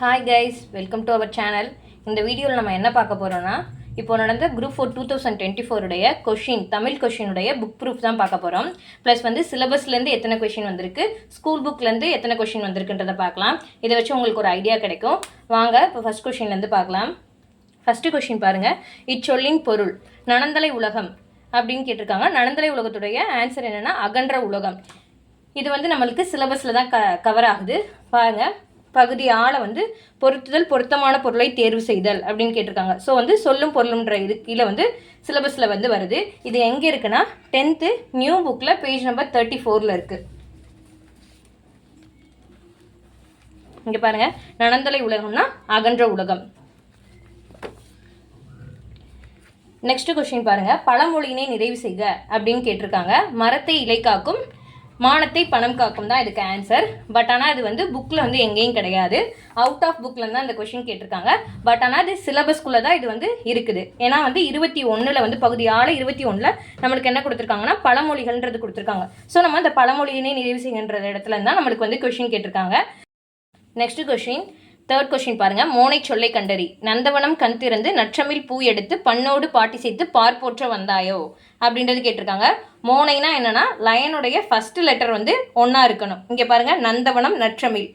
Hi guys, welcome to our channel. இந்த வீடியோவில் நம்ம என்ன பார்க்க போகிறோம்னா, இப்போ நடந்த குரூப் 4 2024 கொஷின், தமிழ் கொஷினுடைய புக் ப்ரூஃப் தான் பார்க்க போகிறோம். ப்ளஸ் வந்து சிலபஸ்லேருந்து எத்தனை கொஷின் வந்திருக்கு, ஸ்கூல் புக்லேருந்து எத்தனை கொஷின் வந்திருக்குன்றதை பார்க்கலாம். இதை வச்சு உங்களுக்கு ஒரு ஐடியா கிடைக்கும். வாங்க இப்போ ஃபஸ்ட் கொஷின்லேருந்து பார்க்கலாம். ஃபஸ்ட்டு கொஷின் பாருங்கள். இச்சொல்லின் பொருள் நனந்தலை உலகம் அப்படின்னு கேட்டிருக்காங்க. நனந்தலை உலகத்துடைய ஆன்சர் என்னென்னா அகன்ற உலகம். இது வந்து நம்மளுக்கு சிலபஸில் தான் கவர் ஆகுது. பாருங்கள், பகுதி ஆள வந்து பொருத்துதல், பொருத்தமான பொருளை தேர்வு செய்தல் அப்படின்னு கேட்டிருக்காங்க. ஸோ வந்து சொல்லும் பொருளுன்ற இது கீழே வந்து சிலபஸில் வந்து வருது. இது எங்கே இருக்குன்னா 10th நியூ புக்கில் பேஜ் நம்பர் 34 இருக்குது. இங்கே பாருங்கள், நனந்தலை உலகம்னா அகன்ற உலகம். நெக்ஸ்ட் கொஸ்டின் பாருங்கள். பழமொழியினை நிறைவு செய்க அப்படின்னு கேட்டிருக்காங்க. மரத்தை இலை காக்கும், மானத்தை பணம் காக்கும் தான் இதுக்கு ஆன்சர். பட் ஆனால் அது வந்து புக்கில் வந்து எங்கேயும் கிடையாது. அவுட் ஆஃப் புக்கில் தான் அந்த கொஷின் கேட்டிருக்காங்க. பட் ஆனால் அது சிலபஸ்குள்ளே தான் இது வந்து இருக்குது. ஏன்னா வந்து 21 வந்து பகுதி 21 நம்மளுக்கு என்ன கொடுத்துருக்காங்கன்னா பழமொழிகள்ன்றது கொடுத்துருக்காங்க. ஸோ நம்ம அந்த பழமொழியினை நிறைவு செய்கின்ற இடத்துல தான் நம்மளுக்கு வந்து கொஷின் கேட்டிருக்காங்க. நெக்ஸ்ட் கொஷின், தேர்ட் கொஸ்டின் பாருங்க. மோனை சொல்லை கண்டறி, நந்தவனம் கண் திறந்து நற்றமிழ் பூ எடுத்து பண்ணோடு பாட்டி சேர்த்து பார்ப்போற்ற வந்தாயோ அப்படின்றது கேட்டிருக்காங்க. மோனைனா என்னன்னா லயனுடைய ஃபர்ஸ்ட் லெட்டர் வந்து ஒன்றா இருக்கணும். இங்கே பாருங்க, நந்தவனம் நற்றமிழ்.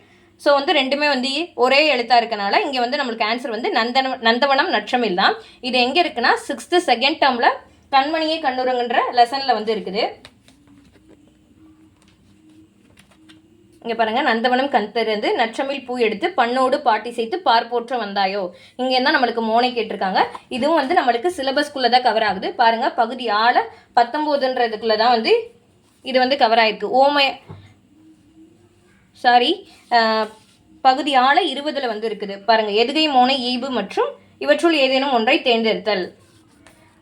ஸோ வந்து ரெண்டுமே வந்து ஒரே எழுத்தாக இருக்கனால இங்கே வந்து நம்மளுக்கு ஆன்சர் வந்து நந்தவனம் நற்றமிழ் தான். இது எங்கே இருக்குன்னா 6th செகண்ட் டேர்மில் கண்மணியே கண்ணுறங்குன்ற லெசனில் வந்து இருக்குது. இங்கே பாருங்கள், நந்தவனம் கண் திறந்து நற்றமிழ் பூ எடுத்து பண்ணோடு பாட்டி சேர்த்து பார்ப்போற்ற வந்தாயோ. இங்கே தான் நம்மளுக்கு மோனை கேட்டிருக்காங்க. இதுவும் வந்து நம்மளுக்கு சிலபஸ்குள்ளே தான் கவர் ஆகுது. பாருங்கள், பகுதி 19 தான் வந்து இது வந்து கவர் ஆகிருக்கு. பகுதி 20 வந்து இருக்குது. பாருங்கள், எதுகை, மோனை, ஈபு மற்றும் இவற்றுள் ஏதேனும் ஒன்றை தேர்ந்தெடுத்தல்.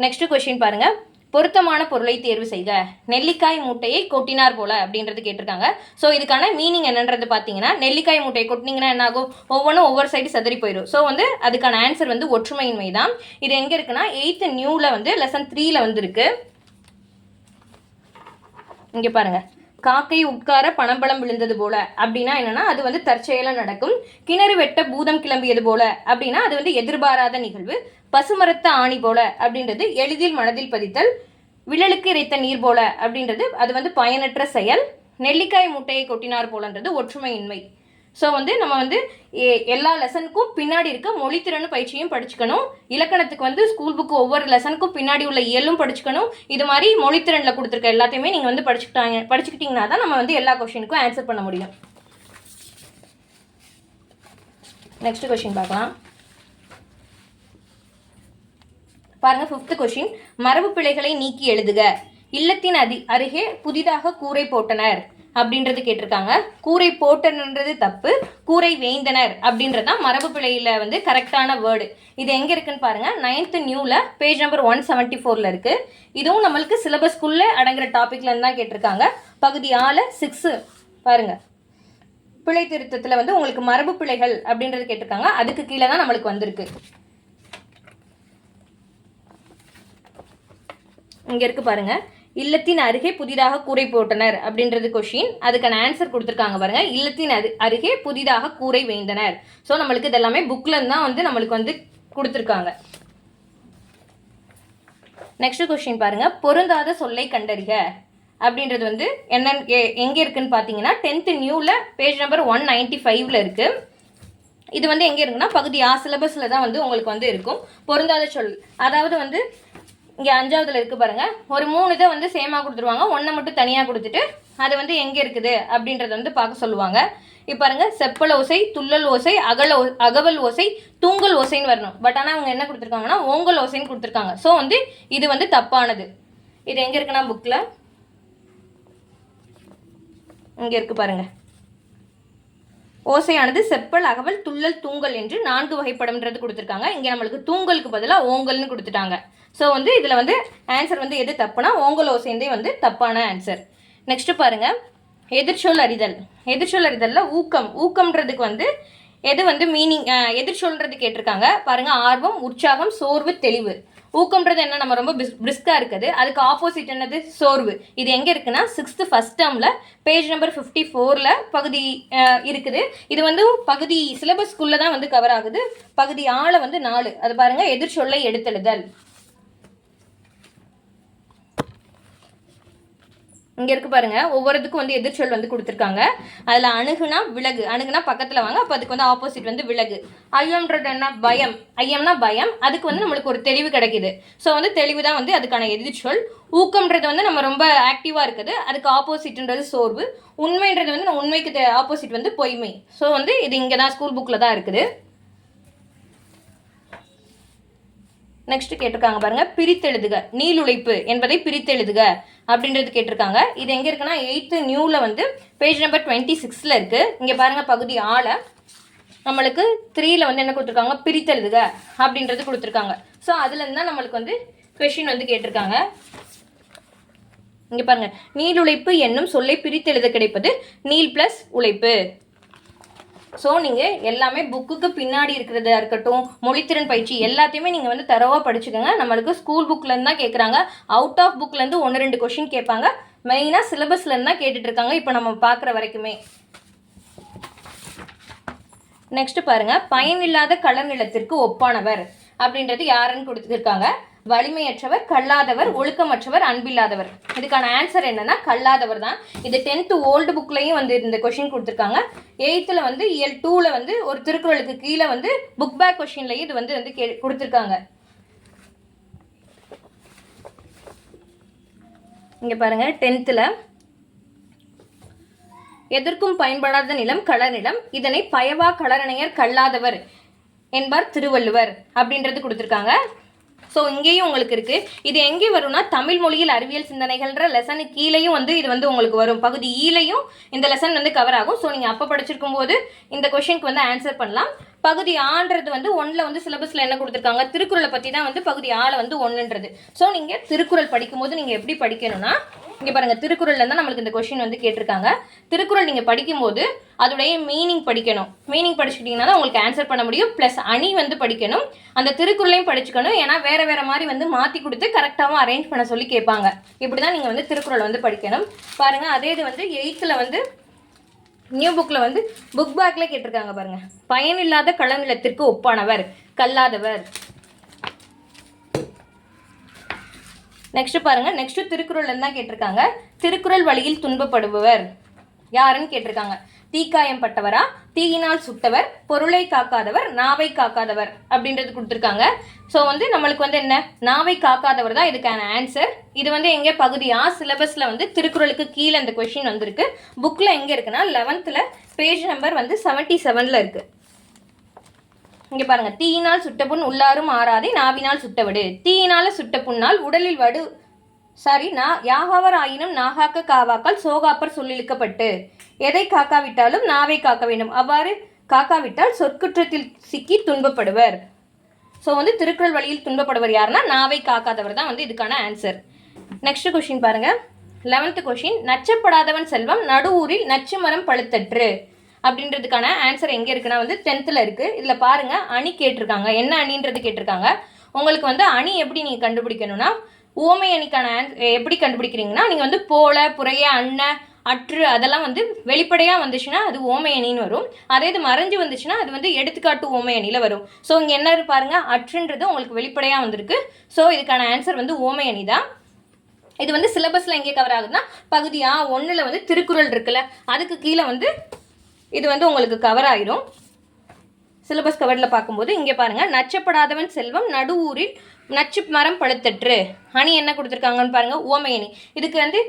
நெக்ஸ்ட் கொஸ்டின் பாருங்கள். பொருத்தமான பொருளை தேர்வு செய்க, நெல்லிக்காய் மூட்டையை கொட்டினார் போல அப்படின்றது கேட்டிருக்காங்க. ஸோ இதுக்கான மீனிங் என்னன்றது பார்த்தீங்கன்னா, நெல்லிக்காய் மூட்டையை கொட்டினீங்கன்னா என்ன ஆகும், ஒவ்வொன்றும் ஒவ்வொரு சைடு சதறி போயிடும். ஸோ வந்து அதுக்கான ஆன்சர் வந்து ஒற்றுமையின்மை தான். இது எங்கே இருக்குன்னா 8th நியூவில் வந்து லெசன் 3 வந்து இருக்கு. இங்கே பாருங்க, காக்கை உட்கார பணம்பழம் விழுந்தது போல அப்படின்னா என்னன்னா அது வந்து தற்செயலாக நடக்கும். கிணறு வெட்ட பூதம் கிளம்பியது போல அப்படின்னா அது வந்து எதிர்பாராத நிகழ்வு. பசுமரத்த ஆணி போல அப்படின்றது எளிதில் மனதில் பதித்தல். விழலுக்கு இறைத்த நீர் போல அப்படின்றது அது வந்து பயனற்ற செயல். நெல்லிக்காய் மூட்டையை கொட்டினார் போலன்றது ஒற்றுமையின்மை. ஸோ வந்து நம்ம வந்து எல்லா லெசனுக்கும் பின்னாடி இருக்க மொழித்திறன் பயிற்சியும் படிச்சுக்கணும். இலக்கணத்துக்கு வந்து ஸ்கூல் புக்கு ஒவ்வொரு லெசனுக்கும் பின்னாடி உள்ள இயலும் படிச்சுக்கணும். இது மாதிரி மொழித்திறனில் கொடுத்துருக்க எல்லாத்தையுமே நீங்கள் வந்து படிச்சுக்கிட்டீங்கன்னா தான் நம்ம வந்து எல்லா கொஸ்டினுக்கும் ஆன்சர் பண்ண முடியும். நெக்ஸ்ட் கொஸ்டின் பார்க்கலாம். பாருங்க, 5th கொஸ்டின். மரபு பிழைகளை நீக்கி எழுதுக, இல்லத்தின் அருகே புதிதாக கூரை போட்டனர் அப்படின்றது கேட்டிருக்காங்க. கூரை போட்டனர்ன்றது தப்பு, கூரை வேந்தனர் அப்படின்றதான் மரபு பிழையில வந்து கரெக்டான வேர்டு. இது எங்கே இருக்குன்னு பாருங்க, 9th நியூவில் பேஜ் நம்பர் 174 இருக்கு. இதுவும் நம்மளுக்கு சிலபஸ்குள்ளே அடங்குற டாபிக்ல இருந்து தான் கேட்டிருக்காங்க. பகுதி 6 பாருங்க, பிழை திருத்தத்தில் வந்து உங்களுக்கு மரபு பிழைகள் அப்படின்றது கேட்டிருக்காங்க. அதுக்கு கீழே தான் நம்மளுக்கு வந்திருக்கு. இங்கே இருக்கு பாருங்க, இல்லத்தின் அருகே புதிதாக கூரை போட்டனர் அப்படின்றது கொஷின். அதுக்கான ஆன்சர் கொடுத்துருக்காங்க பாருங்க, இல்லத்தின் அருகே புதிதாக கூரை வேந்தனர். ஸோ நம்மளுக்கு இதெல்லாமே புக்ல தான் வந்து நம்மளுக்கு வந்து கொடுத்துருக்காங்க. நெக்ஸ்ட் கொஸ்டின் பாருங்க. பொருந்தாத சொல்லை கண்டறிக அப்படின்றது வந்து என்னன்னு எங்கே இருக்குன்னு பார்த்தீங்கன்னா 10th நியூவில் பேஜ் நம்பர் 195 இருக்கு. இது வந்து எங்கே இருக்குன்னா பகுதி சிலபஸில் தான் வந்து உங்களுக்கு வந்து இருக்கும். பொருந்தாத சொல், அதாவது வந்து இங்கே 5வதுல இருக்கு பாருங்க, ஒரு 3 இதை வந்து சேமாக கொடுத்துருவாங்க, 1 மட்டும் தனியாக கொடுத்துட்டு அது வந்து எங்கே இருக்குது அப்படின்றத வந்து பார்க்க சொல்லுவாங்க. இப்போ பாருங்க, செப்பல் ஓசை, துள்ளல் ஓசை, அகவல் ஓசை, தூங்கல் ஓசைன்னு வரணும். பட் ஆனால் அவங்க என்ன கொடுத்துருக்காங்கன்னா ஓங்கல் ஓசைன்னு கொடுத்துருக்காங்க. ஸோ வந்து இது வந்து தப்பானது. இது எங்கே இருக்குன்னா புக்கில் இங்கே இருக்கு பாருங்க. ஓசையானது செப்பல், அகவல், துள்ளல், தூங்கல் என்று 4 வகைப்படும்ன்றது கொடுத்துருக்காங்க. இங்கே நம்மளுக்கு தூங்கலுக்கு பதிலாக ஓங்கல்னு கொடுத்துட்டாங்க. ஸோ வந்து இதில் வந்து ஆன்சர் வந்து எது தப்புனா ஓங்கல் ஓசைந்தே வந்து தப்பான ஆன்சர். நெக்ஸ்ட் பாருங்க, எதிர்ச்சொல் அறிதல். எதிர்ச்சொல் அறிதலில் ஊக்கம்ன்றதுக்கு வந்து எது வந்து மீனிங் எதிர்ச்சொல்ன்றது கேட்டிருக்காங்க. பாருங்க, ஆர்வம், உற்சாகம், சோர்வு, தெளிவு. ஊக்கம்ன்றது என்ன, நம்ம ரொம்ப பிரிஸ்கா இருக்குது. அதுக்கு ஆப்போசிட் என்னது, சோர்வு. இது எங்க இருக்குன்னா 6th ஃபர்ஸ்ட் டேர்ம்ல பேஜ் நம்பர் 54ல பகுதி இருக்குது. இது வந்து பகுதி சிலபஸ்க்குள்ள தான் வந்து கவர் ஆகுது. பகுதி ஆள வந்து 4. அது பாருங்க, எதிர்ச்சொல்லை எடுத்தெழுதல். இங்க இருக்கு பாருங்க, ஒவ்வொருத்துக்கும் வந்து எதிர்ச்சொல் வந்து கொடுத்துருக்காங்க. அதுல அணுகுனா விலகு, அணுகுனா பக்கத்துல வாங்க, அப்ப அதுக்கு வந்து ஆப்போசிட் வந்து விலகு. ஐயம்ன்றது என்ன, பயம். ஐயம்னா பயம், அதுக்கு வந்து நம்மளுக்கு ஒரு தெளிவு கிடைக்குது. ஸோ வந்து தெளிவு தான் வந்து அதுக்கான எதிர்ச்சொல். ஊக்கம்ன்றது வந்து நம்ம ரொம்ப ஆக்டிவா இருக்குது, அதுக்கு ஆப்போசிட்ன்றது சோர்வு. உண்மைன்றது வந்து நம்ம உண்மைக்கு ஆப்போசிட் வந்து பொய்மை. ஸோ வந்து இது இங்கே தான் ஸ்கூல் புக்கில் தான் இருக்குது. நெக்ஸ்ட் கேட்டிருக்காங்க பாருங்க, பிரித்தெழுதுக. நீளுழைப்பு என்பதை பிரித்தெழுதுக அப்படின்றது கேட்டிருக்காங்க. இது எங்க இருக்குன்னா 8th நியூல வந்து பேஜ் நம்பர் 26ல இருக்கு. இங்க பாருங்க, பகுதி ஆள நம்மளுக்கு 3ல வந்து என்ன கொடுத்துருக்காங்க, பிரித்தெழுதுக அப்படின்றது கொடுத்துருக்காங்க. ஸோ அதுல இருந்தா நம்மளுக்கு வந்து கொஸ்டின் வந்து கேட்டிருக்காங்க. இங்க பாருங்க, நீளுழைப்பு என்னும் சொல்லை பிரித்தெழுத கிடைப்பது நீள் பிளஸ் உழைப்பு. ஸோ நீங்கள் எல்லாமே புக்குக்கு பின்னாடி இருக்கிறதா இருக்கட்டும், மொழித்திறன் பயிற்சி எல்லாத்தையுமே நீங்கள் வந்து தரவாக படிச்சுக்கோங்க. நம்மளுக்கு ஸ்கூல் புக்லேருந்து தான் கேட்குறாங்க. அவுட் ஆஃப் புக்லேருந்து 1-2 கொஷின் கேட்பாங்க. மெயினாக சிலபஸ்லேருந்து தான் கேட்டுட்ருக்காங்க இப்போ நம்ம பார்க்குற வரைக்குமே. நெக்ஸ்ட் பாருங்க, பயனில்லாத களநிலத்திற்கு ஒப்பானவர் அப்படின்றது யாருன்னு கொடுத்துருக்காங்க. வலிமையற்றவர், கல்லாதவர், ஒழுக்கமற்றவர், அன்பில்லாதவர். இதுக்கான ஆன்சர் என்னன்னா கல்லாதவர் தான். இது 10th ஓல்டு புக்லையும் வந்து இந்த கொஸ்டின் கொடுத்துருக்காங்க. 8th வந்து இயல் 2ல வந்து ஒரு திருக்குறளுக்கு கீழே வந்து புக் பேக் கொஸ்டின்லையும் இது வந்து கொடுத்துருக்காங்க. இங்க பாருங்க, 10th எதற்கும் பயன்படாத நிலம் களநிலம், இதனை பயவா களரணையர் கல்லாதவர் என்பார் திருவள்ளுவர் அப்படின்றது கொடுத்துருக்காங்க. ஸோ இங்கேயும் உங்களுக்கு இருக்கு. இது எங்கே வரும்னா தமிழ் மொழியில் அறிவியல் சிந்தனைகள்ன்ற லெசனு கீழேயும் வந்து இது வந்து உங்களுக்கு வரும். பகுதி ஈலையும் இந்த லெசன் வந்து கவர் ஆகும். ஸோ நீங்கள் அப்போ படிச்சிருக்கும் போது இந்த கொஷனுக்கு வந்து ஆன்சர் பண்ணலாம். பகுதி ஆன்றது வந்து 1ல வந்து சிலபஸில் என்ன கொடுத்துருக்காங்க, திருக்குறளை பற்றி தான் வந்து பகுதி ஆள வந்து 1ன்றது. ஸோ நீங்கள் திருக்குறள் படிக்கும்போது நீங்கள் எப்படி படிக்கணும்னா, இங்கே பாருங்கள், திருக்குறள்ல தான் நம்மளுக்கு இந்த கொஸ்டின் வந்து கேட்டிருக்காங்க. திருக்குறள் நீங்கள் படிக்கும்போது அதோடைய மீனிங் படிக்கணும். மீனிங் படிச்சுக்கிட்டீங்கன்னா தான் உங்களுக்கு ஆன்சர் பண்ண முடியும். ப்ளஸ் அணி வந்து படிக்கணும். அந்த திருக்குறளையும் படிச்சுக்கணும். ஏன்னா வேறு வேறு மாதிரி வந்து மாற்றி கொடுத்து கரெக்டாகவும் அரேஞ்ச் பண்ண சொல்லி கேட்பாங்க. இப்படி தான் நீங்கள் வந்து திருக்குறள் வந்து படிக்கணும். பாருங்கள், அதே இது வந்து 8th வந்து நியூ புக்கில் வந்து புக் பேக்கில் கேட்டிருக்காங்க பாருங்க, பயனில்லாத களநிலத்திற்கு ஒப்பானவர் கல்லாதவர். நெக்ஸ்ட் பாருங்க, நெக்ஸ்ட் திருக்குறள் தான் கேட்டிருக்காங்க. திருக்குறள் வழியில் துன்பப்படுபவர் யாருன்னு கேட்டிருக்காங்க. தீக்காயம் பட்டவரா, தீயினால் சுட்டவர், பொருளை காக்காதவர், நாவை காக்காதவர் அப்படின்றது கொடுத்துருக்காங்க. ஸோ வந்து நம்மளுக்கு வந்து என்ன, நாவை காக்காதவர் தான் இதுக்கான ஆன்சர். இது வந்து எங்கே பகுதி ஆ சிலபஸில் வந்து திருக்குறளுக்கு கீழே இந்த கொஸ்டின் வந்திருக்கு. புக்கில் எங்கே இருக்குன்னா 11th பேஜ் நம்பர் வந்து 77ல் இருக்கு. இங்கே பாருங்க, தீயினால் சுட்ட புண் உள்ளாரும் ஆறாதே, நாவினால் சுட்டவடு. தீயினால சுட்ட புண்ணால் உடலில் வடு யாகாவர் ஆயினும் நாகாக்க காவாக்கால் சோகாப்பர் சொல்லிழுக்கப்பட்டு. எதை காக்காவிட்டாலும் நாவை காக்க வேண்டும், அவ்வாறு காக்காவிட்டால் சொற்குற்றத்தில் சிக்கி துன்பப்படுவர். ஸோ வந்து திருக்குறள் வழியில் துன்பப்படுவர் யாருன்னா நாவை காக்காதவர் தான் வந்து இதுக்கான ஆன்சர். நெக்ஸ்ட் கொஸ்டின் பாருங்க, 11th கொஸ்டின், நச்சப்படாதவன் செல்வம் நடுவூரில் நச்சு மரம் பழுத்தற்று அப்படின்றதுக்கான ஆன்சர் எங்கே இருக்குன்னா வந்து 10th இருக்கு. இதில் பாருங்க, அணி கேட்டிருக்காங்க. என்ன அணின்றது கேட்டிருக்காங்க. உங்களுக்கு வந்து அணி எப்படி நீங்கள் கண்டுபிடிக்கணும்னா, ஓமை அணிக்கான எப்படி கண்டுபிடிக்கிறீங்கன்னா, நீங்கள் வந்து போல, புறைய, அண்ண, அற்று அதெல்லாம் வந்து வெளிப்படையாக வந்துச்சுன்னா அது ஓமை அணின்னு வரும். அதே இது மறைஞ்சு வந்துச்சுன்னா அது வந்து எடுத்துக்காட்டு ஓமை அணியில் வரும். ஸோ இங்கே என்ன பாருங்க, அற்றுன்றது உங்களுக்கு வெளிப்படையாக வந்திருக்கு. ஸோ இதுக்கான ஆன்சர் வந்து ஓமை அணி தான். இது வந்து சிலபஸில் எங்கே கவர் ஆகுதுன்னா பகுதி ஆ 1ல் வந்து திருக்குறள் இருக்குல்ல, அதுக்கு கீழே வந்து இது வந்து உங்களுக்கு கவர் ஆயிரும். சிலபஸ் கவரில் பார்க்கும்போது இங்கே பாருங்க, நச்சப்படாதவன் செல்வம் நடுவூரில் நச்சு மரம் பழுத்தற்று. அணி என்ன கொடுத்துருக்காங்கன்னு பாருங்க, ஓமை அணி. இதுக்கு வந்து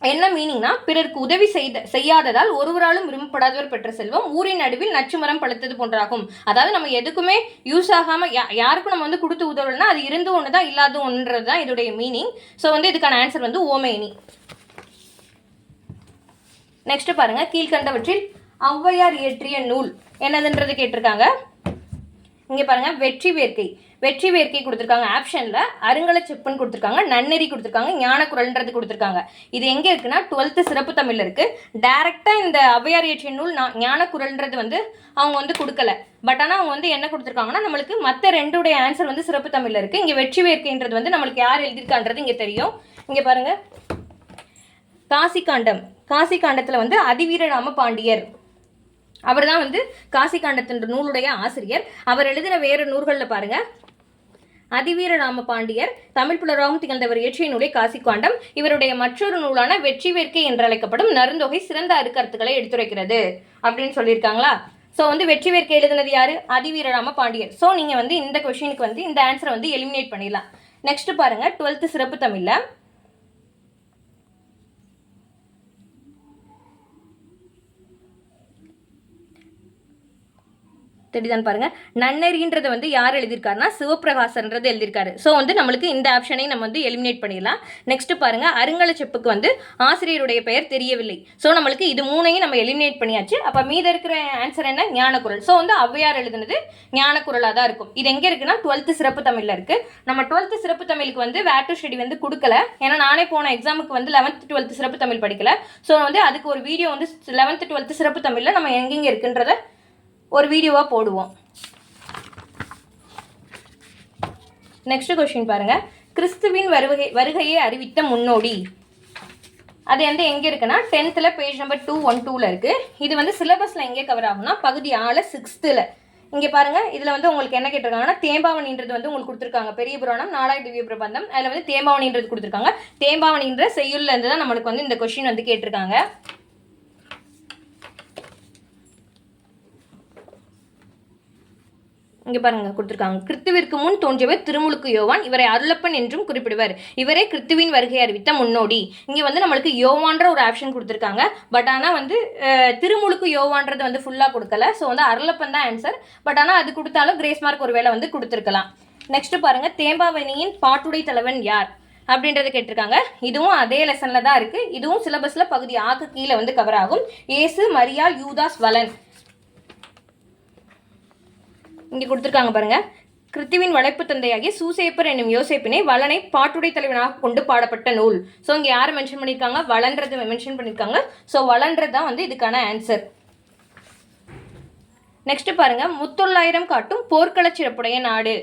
என்ன மீனிங்னா, பிறருக்கு உதவி செய்யாததால் ஒருவராலும் விரும்பப்படாதவர் பெற்ற செல்வம் ஊரின் நடுவில் நச்சு மரம் பழுத்தது போன்றாகும். அதாவது நம்ம எதுக்குமே யூஸ் ஆகாம யாருக்கும் நம்ம வந்து கொடுத்து உதவலைன்னா அது இருந்து ஒன்று தான் இல்லாத ஒன்றுன்றது தான் இதோடைய மீனிங். ஸோ வந்து இதுக்கான ஆன்சர் வந்து ஓமை அணி. நெக்ஸ்ட் பாருங்க, கீழ்கண்டவற்றில் ஔவையார் இயற்றிய நூல் என்னதுன்றது கேட்டிருக்காங்க. இங்கே பாருங்கள் வெற்றி வேர்க்கை கொடுத்துருக்காங்க. ஆப்ஷனில் அருங்கல செப்புன்னு கொடுத்துருக்காங்க, நன்னெறி கொடுத்துருக்காங்க, ஞானக்குரல்ன்றது கொடுத்துருக்காங்க. இது எங்கே இருக்குன்னா 12th சிறப்பு தமிழில் இருக்குது. டேரெக்டாக இந்த ஔவையார் இயற்றிய நூல் ஞானக்குரல்ன்றது வந்து அவங்க வந்து கொடுக்கல. பட் ஆனால் அவங்க வந்து என்ன கொடுத்துருக்காங்கன்னா நம்மளுக்கு மற்ற ரெண்டுடைய ஆன்சர் வந்து சிறப்பு தமிழில் இருக்குது. இங்கே வெற்றி வேர்க்கைன்றது வந்து நம்மளுக்கு யார் எழுதியிருக்கான்றது இங்கே தெரியும். இங்கே பாருங்கள், காசி காண்டத்தில் வந்து அதிவீரராம பாண்டியர் அவர் தான் வந்து காசி காண்டத்தின் நூலுடைய ஆசிரியர். அவர் எழுதின வேறு நூல்களில் பாருங்க, அதிவீரராம பாண்டியர் தமிழ் புலராகவும் திகழ்ந்தவர் இயற்றிய நூலை காசி காண்டம். இவருடைய மற்றொரு நூலான வெற்றி வேர்க்கை என்று அழைக்கப்படும் நருந்தொகை சிறந்த அருக்கருத்துக்களை எடுத்துரைக்கிறது அப்படின்னு சொல்லியிருக்காங்களா. ஸோ வந்து வெற்றி வேர்க்கை எழுதினது யாரு? அதிவீரராம பாண்டியர். ஸோ நீங்கள் வந்து இந்த கொஸ்டினுக்கு வந்து இந்த ஆன்சரை வந்து எலிமினேட் பண்ணிடலாம். நெக்ஸ்ட் பாருங்க, 12th சிறப்பு தமிழில் தெரியுதான்னு பாருங்க. நன்னெறின்றது வந்து யார் எழுதியிருக்காருன்னா சிவபிரகாசன்றது எழுதியிருக்காரு. ஸோ வந்து நம்மளுக்கு இந்த ஆப்ஷனை நம்ம வந்து எலிமினேட் பண்ணிடலாம். நெக்ஸ்ட் பாருங்க, அருங்கல செப்புக்கு வந்து ஆசிரியருடைய பெயர் தெரியவில்லை. ஸோ நம்மளுக்கு இது மூணையும் நம்ம எலிமினேட் பண்ணியாச்சு. அப்போ மீத இருக்கிற ஆன்சர் என்ன? ஞானக்குரல். ஸோ வந்து ஔவையார் எழுதுனது ஞானக்குரலாக தான் இருக்கும். இது எங்கே இருக்குன்னா 12th சிறப்பு தமிழில் இருக்கு. நம்ம 12th சிறப்பு தமிழுக்கு வந்து வேர் டு ஸ்டடி வந்து கொடுக்கல. ஏன்னா நானே போன எக்ஸாமுக்கு வந்து 11th 12th சிறப்பு தமிழ் படிக்கல. ஸோ வந்து அதுக்கு ஒரு வீடியோ வந்து 11th 12th சிறப்பு தமிழில் நம்ம எங்கெங்கே இருக்குன்றத ஒரு வீடியோவாக போடுவோம். நெக்ஸ்ட் கொஸ்டின் பாருங்க, கிறிஸ்துவின் வருகையை அறிவித்த முன்னோடி. அது வந்து எங்கே இருக்குன்னா 10th பேஜ் நம்பர் 212 இருக்கு. இது வந்து சிலபஸ்ல எங்கே கவர் ஆகும்னா பகுதி 6th. இங்கே பாருங்க, இதில் வந்து உங்களுக்கு என்ன கேட்டிருக்காங்கன்னா தேம்பாவணின்றது வந்து உங்களுக்கு கொடுத்துருக்காங்க. பெரிய புராணம் 4 திவ்ய பிரபந்தம், அதில் வந்து தேம்பாவணின்றது கொடுத்துருக்காங்க. தேம்பாவணின்ற செய்யுள்ல இருந்து தான் நம்மளுக்கு வந்து இந்த கொஸ்டின் வந்து கேட்டிருக்காங்க. இங்கே பாருங்க கொடுத்துருக்காங்க, கிறிஸ்துவிற்கு முன் தோன்றியவர் திருமுழுக்கு யோவான், இவரை அருளப்பன் என்றும் குறிப்பிடுவர். இவரே கிறிஸ்துவின் வருகை அறிவித்த முன்னோடி. இங்கே வந்து நம்மளுக்கு யோவான்ற ஒரு ஆப்ஷன் கொடுத்துருக்காங்க. பட் ஆனால் வந்து திருமுழுக்கு யோவான்றது வந்து ஃபுல்லாக கொடுக்கல. ஸோ வந்து அருளப்பன் தான் ஆன்சர். பட் ஆனால் அது கொடுத்தாலும் கிரேஸ் மார்க் ஒரு வேளை வந்து கொடுத்துருக்கலாம். நெக்ஸ்ட் பாருங்க, தேம்பாவணியின் பாட்டுடை தலைவன் யார் அப்படின்றத கேட்டிருக்காங்க. இதுவும் அதே லெசன்ல தான் இருக்கு. இதுவும் சிலபஸ்ல பகுதி 6க்கு கீழே வந்து கவர் ஆகும். ஏசு, மரியாள், யூதாஸ், வலன். இங்கே கொடுத்துருக்காங்க பாருங்க, கிறிஸ்துவின் வளைப்பு தந்தையாகிய சூசேப்பர் என்னும் யோசேப்பினை வலனை பாட்டுடை தலைவனாக கொண்டு பாடப்பட்ட நூல். ஸோ இங்கே யார் மென்ஷன் பண்ணியிருக்காங்க? வலன்றது மென்ஷன் பண்ணியிருக்காங்க. ஸோ வலன்றது தான் வந்து இதுக்கான ஆன்சர். நெக்ஸ்ட் பாருங்க, முத்தொள்ளாயிரம் காட்டும் போர்க்கள சிறப்புடைய நாடு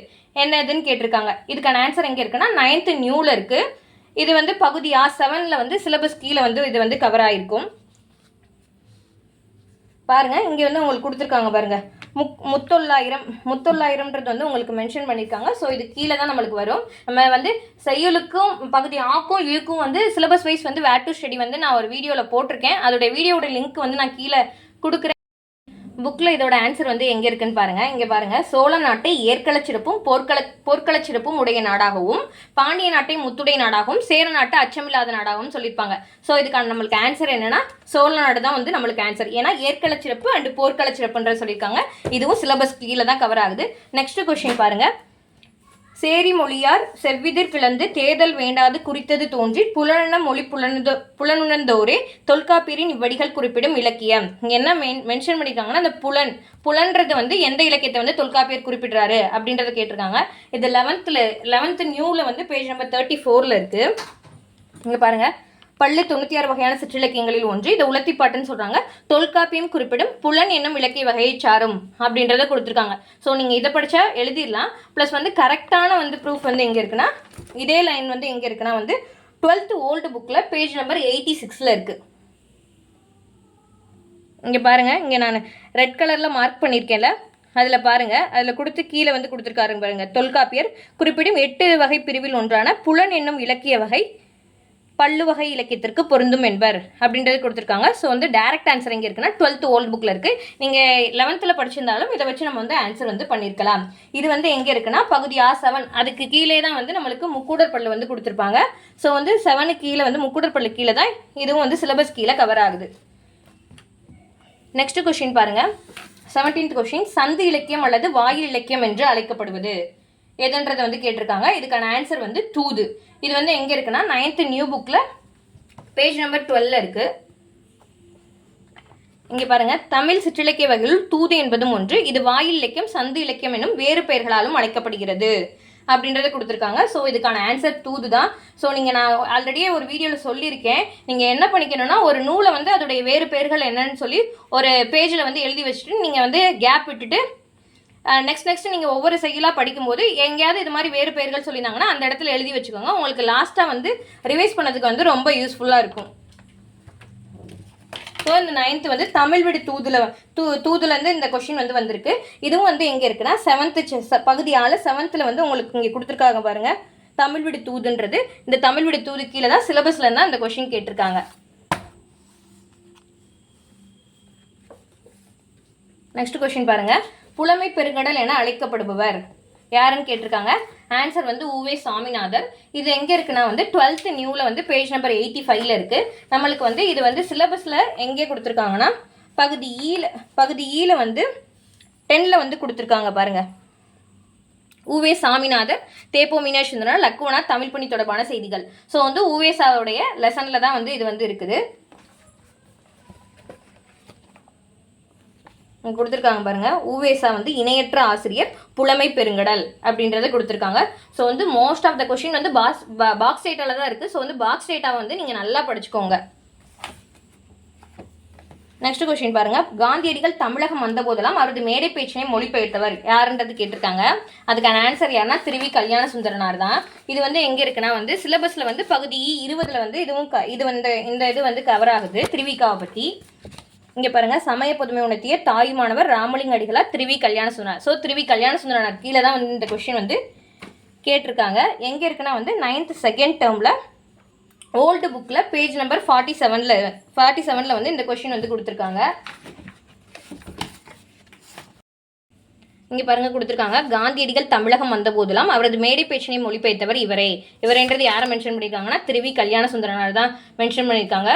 என்னதுன்னு கேட்டிருக்காங்க. இதுக்கான ஆன்சர் எங்கே இருக்குன்னா 9th நியூல இருக்கு. இது வந்து பகுதி 7ல் வந்து சிலபஸ் கீழே வந்து இது வந்து கவர் ஆகிருக்கும். பாருங்க, இங்கே வந்து உங்களுக்கு கொடுத்துருக்காங்க பாருங்க, முத்தொள்ளாயிரம்ன்றது வந்து உங்களுக்கு மென்ஷன் பண்ணியிருக்காங்க. ஸோ இது கீழே தான் நம்மளுக்கு வரும். நம்ம வந்து செய்யுளுக்கும் பகுதி ஆக்கும் இழுக்கும் வந்து சிலபஸ் வைஸ் வந்து வேர் டு ஸ்டடி வந்து நான் ஒரு வீடியோவில் போட்டிருக்கேன். அதோட வீடியோட லிங்க் வந்து நான் கீழே கொடுக்குறேன். புக்கில் இதோட ஆன்சர் வந்து எங்கே இருக்குன்னு பாருங்கள். இங்கே பாருங்கள், சோழ நாட்டை ஏற்களச்சிறப்பும் போர்க்களச்சிறப்பும் உடைய நாடாகவும், பாண்டிய நாட்டை முத்துடை நாடாகவும், சேர நாட்டை அச்சமில்லாத நாடாகவும் சொல்லியிருப்பாங்க. ஸோ இதுக்கான நம்மளுக்கு ஆன்சர் என்னன்னா சோழ நாடு தான் வந்து நம்மளுக்கு ஆன்சர். ஏன்னா ஏற்களச்சிறப்பு அண்ட் போர்க்களச்சிறப்புன்ற சொல்லியிருக்காங்க. இதுவும் சிலபஸ் கீழே தான் கவர் ஆகுது. நெக்ஸ்ட் கொஸ்டின் பாருங்கள், சேரி மொழியார் செவ்விதிர் பிளந்து தேதல் வேண்டாது குறித்தது தோன்றி புலன மொழி புலனுணர்ந்தோரே தொல்காப்பியரின் இவ்வடிகள் குறிப்பிடும் இலக்கியம். என்ன மென்ஷன் பண்ணியிருக்காங்கன்னா அந்த புலன்றது வந்து எந்த இலக்கியத்தை வந்து தொல்காப்பியர் குறிப்பிடுறாரு அப்படின்றத கேட்டிருக்காங்க. இது 11th நியூவில் வந்து பேஜ் நம்பர் 34 இருக்கு. இங்கே பாருங்க, பள்ளி 96 வகையான சிற்றிலக்கியங்களில் ஒன்று. இதை உலத்திப்பாட்டுன்னு சொல்றாங்க. தொல்காப்பியம் குறிப்பிடும் புலன் என்னும் இலக்கிய வகையை சாரும் அப்படின்றத கொடுத்துருக்காங்க. ஸோ நீங்கள் இதை படித்தா எழுதிடலாம். ப்ளஸ் வந்து கரெக்டான வந்து ப்ரூஃப் வந்து எங்கே இருக்குன்னா இதே லைன் வந்து எங்கே இருக்குன்னா வந்து 12th ஓல்டு புக்கில் பேஜ் நம்பர் 86 இருக்கு. இங்கே பாருங்க, இங்கே நான் ரெட் கலரில் மார்க் பண்ணியிருக்கேன்ல, அதில் பாருங்கள், அதில் கொடுத்து கீழே வந்து கொடுத்துருக்காருங்க பாருங்கள், தொல்காப்பியர் குறிப்பிடும் 8 வகை பிரிவில் ஒன்றான புலன் என்னும் இலக்கிய வகை பல்லுவகை இலக்கியத்திற்கு பொருந்தும் என்பர் அப்படின்றது கொடுத்துருக்காங்க. ஸோ வந்து டைரக்ட் ஆன்சர் எங்கே இருக்குன்னா 12th ஓல்டு புக்கில் இருக்குது. நீங்கள் 11th படிச்சிருந்தாலும் இதை வச்சு நம்ம வந்து ஆன்சர் வந்து பண்ணியிருக்கலாம். இது வந்து எங்கே இருக்குன்னா பகுதி 7, அதுக்கு கீழே தான் வந்து நம்மளுக்கு முக்கூடர் பல்லு வந்து கொடுத்துருப்பாங்க. ஸோ வந்து 7 கீழே வந்து முக்கூடர் பல்லு கீழே தான் இதுவும் வந்து சிலபஸ் கீழே கவர் ஆகுது. நெக்ஸ்ட் கொஸ்டின் பாருங்கள், 17th கொஸ்டின், சந்து இலக்கியம் அல்லது வாயில் இலக்கியம் என்று அழைக்கப்படுவது எதுன்றதை வந்து கேட்டிருக்காங்க. இதுக்கான ஆன்சர் வந்து தூது. இது வந்து எங்கே இருக்குன்னா 9th நியூ புக்கில் பேஜ் நம்பர் 12 இருக்குது. இங்கே பாருங்க, தமிழ் சிற்றிலக்கிய வகையில் தூது என்பதும் ஒன்று. இது வாயில் இலக்கியம், சந்து இலக்கியம் என்னும் வேறு பெயர்களாலும் அழைக்கப்படுகிறது அப்படின்றத கொடுத்துருக்காங்க. ஸோ இதுக்கான ஆன்சர் தூது தான். ஸோ நீங்கள் நான் ஆல்ரெடியே ஒரு வீடியோவில் சொல்லியிருக்கேன். நீங்கள் என்ன பண்ணிக்கணும்னா ஒரு நூலை வந்து அதோடைய வேறு பெயர்கள் என்னன்னு சொல்லி ஒரு பேஜில் வந்து எழுதி வச்சுட்டு நீங்கள் வந்து கேப் விட்டுட்டு நெக்ஸ்ட் நீங்கள் ஒவ்வொரு செயலாக படிக்கும்போது எங்கேயாவது இது மாதிரி வேறு பெயர்கள் சொல்லியிருந்தாங்கன்னா அந்த இடத்துல எழுதி வச்சுக்கோங்க. உங்களுக்கு லாஸ்ட்டாக வந்து ரிவைஸ் பண்ணதுக்கு வந்து ரொம்ப யூஸ்ஃபுல்லாக இருக்கும். ஸோ இந்த 9th வந்து தமிழ் விடு தூதுலேருந்து இந்த கொஷின் வந்து வந்திருக்கு. இதுவும் வந்து எங்கே இருக்குன்னா 7th பகுதி 7th வந்து உங்களுக்கு இங்கே கொடுத்துருக்காங்க பாருங்கள். தமிழ் விடு தூதுன்றது இந்த தமிழ் விடு தூது கீழே தான் சிலபஸில் தான் இந்த கொஷின் கேட்டிருக்காங்க. நெக்ஸ்ட் கொஷின் பாருங்கள். புலமை பெருங்கடல் என அழைக்கப்படுபவர் யாருன்னு கேட்டிருக்காங்க. ஆன்சர் வந்து உவே சாமிநாதர். இது எங்கே இருக்குன்னா வந்து 12th நியூவில் வந்து பேஜ் நம்பர் 85 இருக்குது. நம்மளுக்கு வந்து இது வந்து சிலபஸில் எங்கே கொடுத்துருக்காங்கன்னா பகுதி ஈல வந்து 10ல் வந்து கொடுத்துருக்காங்க பாருங்கள். உவே சாமிநாதர், தேப்போ மீனாட்சி சுந்தரனார், லக்குவனா தமிழ் பணி தொடர்பான செய்திகள். ஸோ வந்து உவேசாவுடைய லெசனில் தான் வந்து இது வந்து இருக்குது. கொடுத்துருக்காங்க பாருங்க. உவேசா வந்து இணையற்ற ஆசிரியர், புலமை பெருங்கடல் அப்படின்றத கொடுத்துருக்காங்க. ஸோ வந்து மோஸ்ட் ஆஃப் த கொஷின் வந்து பாக்ஸ் டேட்டால தான் இருக்குது. ஸோ வந்து பாக்ஸ் டேட்டாவை வந்து நீங்கள் நல்லா படிச்சுக்கோங்க. நெக்ஸ்ட் கொஸ்டின் பாருங்க. காந்தியடிகள் தமிழகம் வந்த போதெல்லாம் அவரது மேடை பேச்சினை மொழிபெயர்த்தவர் யாருன்றது கேட்டிருக்காங்க. அதுக்கான ஆன்சர் யாருன்னா திருவி கல்யாண சுந்தரனார் தான். இது வந்து எங்கே இருக்குன்னா வந்து சிலபஸில் வந்து பகுதி 20 வந்து இது வந்து இந்த இது வந்து கவர் ஆகுது திருவிக்காவை பற்றி. இங்கே பாருங்கள். சமய பொதுமை உணர்த்திய தாயுமானவர் ராமலிங்க அடிகளார், திருவி கல்யாண சுந்தரனார். ஸோ திருவி கல்யாண சுந்தரனார் கீழே தான் வந்து இந்த கொஸ்டின் வந்து கேட்டிருக்காங்க. எங்கே இருக்குன்னா வந்து 9th செகண்ட் டேர்மில் ஓல்டு புக்கில் பேஜ் நம்பர் 47ல் வந்து இந்த கொஸ்டின் வந்து கொடுத்துருக்காங்க. இங்கே பாருங்கள் கொடுத்துருக்காங்க. காந்தியடிகள் தமிழகம் வந்த போதெல்லாம் அவரது மேடை பேச்சினை மொழிபெயர்த்தவர் இவரேன்றது யாரை மென்ஷன் பண்ணியிருக்காங்கன்னா திருவி கல்யாண சுந்தரனார் தான் மென்ஷன் பண்ணியிருக்காங்க.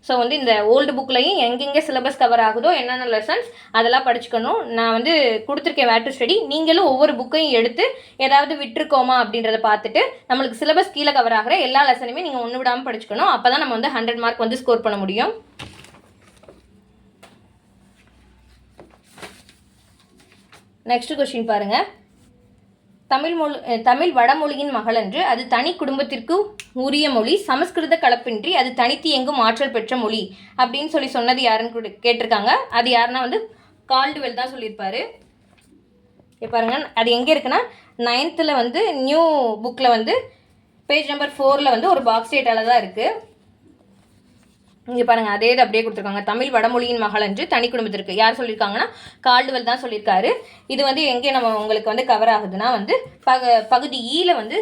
ஸோ வந்து இந்த ஓல்டு புக்லையும் எங்கெங்கே சிலபஸ் கவர் ஆகுதோ என்னென்ன லெசன்ஸ் அதெல்லாம் படிச்சுக்கணும். நான் வந்து கொடுத்துருக்கேன் வேர் டு ஸ்டடி. நீங்களும் ஒவ்வொரு புக்கையும் எடுத்து ஏதாவது விட்டுருக்கோமா அப்படின்றத பார்த்துட்டு நம்மளுக்கு சிலபஸ் கீழே கவர் ஆகிற எல்லா லெசனுமே நீங்கள் ஒன்று விடாமல் படிச்சுக்கணும். அப்போ தான் நம்ம வந்து 100 மார்க் வந்து ஸ்கோர் பண்ண முடியும். நெக்ஸ்ட் கொஸ்டின் பாருங்கள். தமிழ் வடமொழியின் மகளன்று, அது தனி குடும்பத்திற்கு உரிய மொழி, சமஸ்கிருத கலப்பின்றி அது தனித்து எங்கும் ஆற்றல் பெற்ற மொழி அப்படின்னு சொன்னது யாருன்னு கேட்டிருக்காங்க. அது யாருன்னா வந்து கால்டுவெல் தான் சொல்லியிருப்பாரு. பாருங்க, அது எங்கே இருக்குன்னா 9th வந்து நியூ புக்கில் வந்து பேஜ் நம்பர் 4ல் வந்து ஒரு பாக்ஸ் டேட்டால தான் இருக்குது. இங்கே பாருங்கள், அதே இது அப்படியே கொடுத்துருக்காங்க. தமிழ் வடமொழியின் மகள் என்று தனி குடும்பத்திற்கு யார் சொல்லியிருக்காங்கன்னா கால்டுவெல் தான் சொல்லியிருக்காரு. இது வந்து எங்கே நம்ம உங்களுக்கு வந்து கவர் ஆகுதுன்னா வந்து பகுதி ஈல வந்து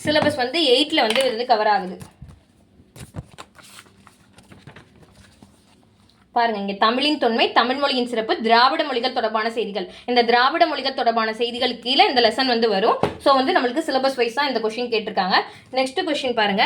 சிலபஸ் வந்து 8ல் வந்து இது கவர் ஆகுது. பாருங்க, இங்கே தமிழின் தொன்மை, தமிழ் மொழியின் சிறப்பு, திராவிட மொழிகள் தொடர்பான செய்திகள். இந்த திராவிட மொழிகள் தொடர்பான செய்திகள் கீழே இந்த லெசன் வந்து வரும். ஸோ வந்து நம்மளுக்கு சிலபஸ் வைஸ் தான் இந்த கொஸ்டின் கேட்டிருக்காங்க. நெக்ஸ்ட் கொஸ்டின் பாருங்க.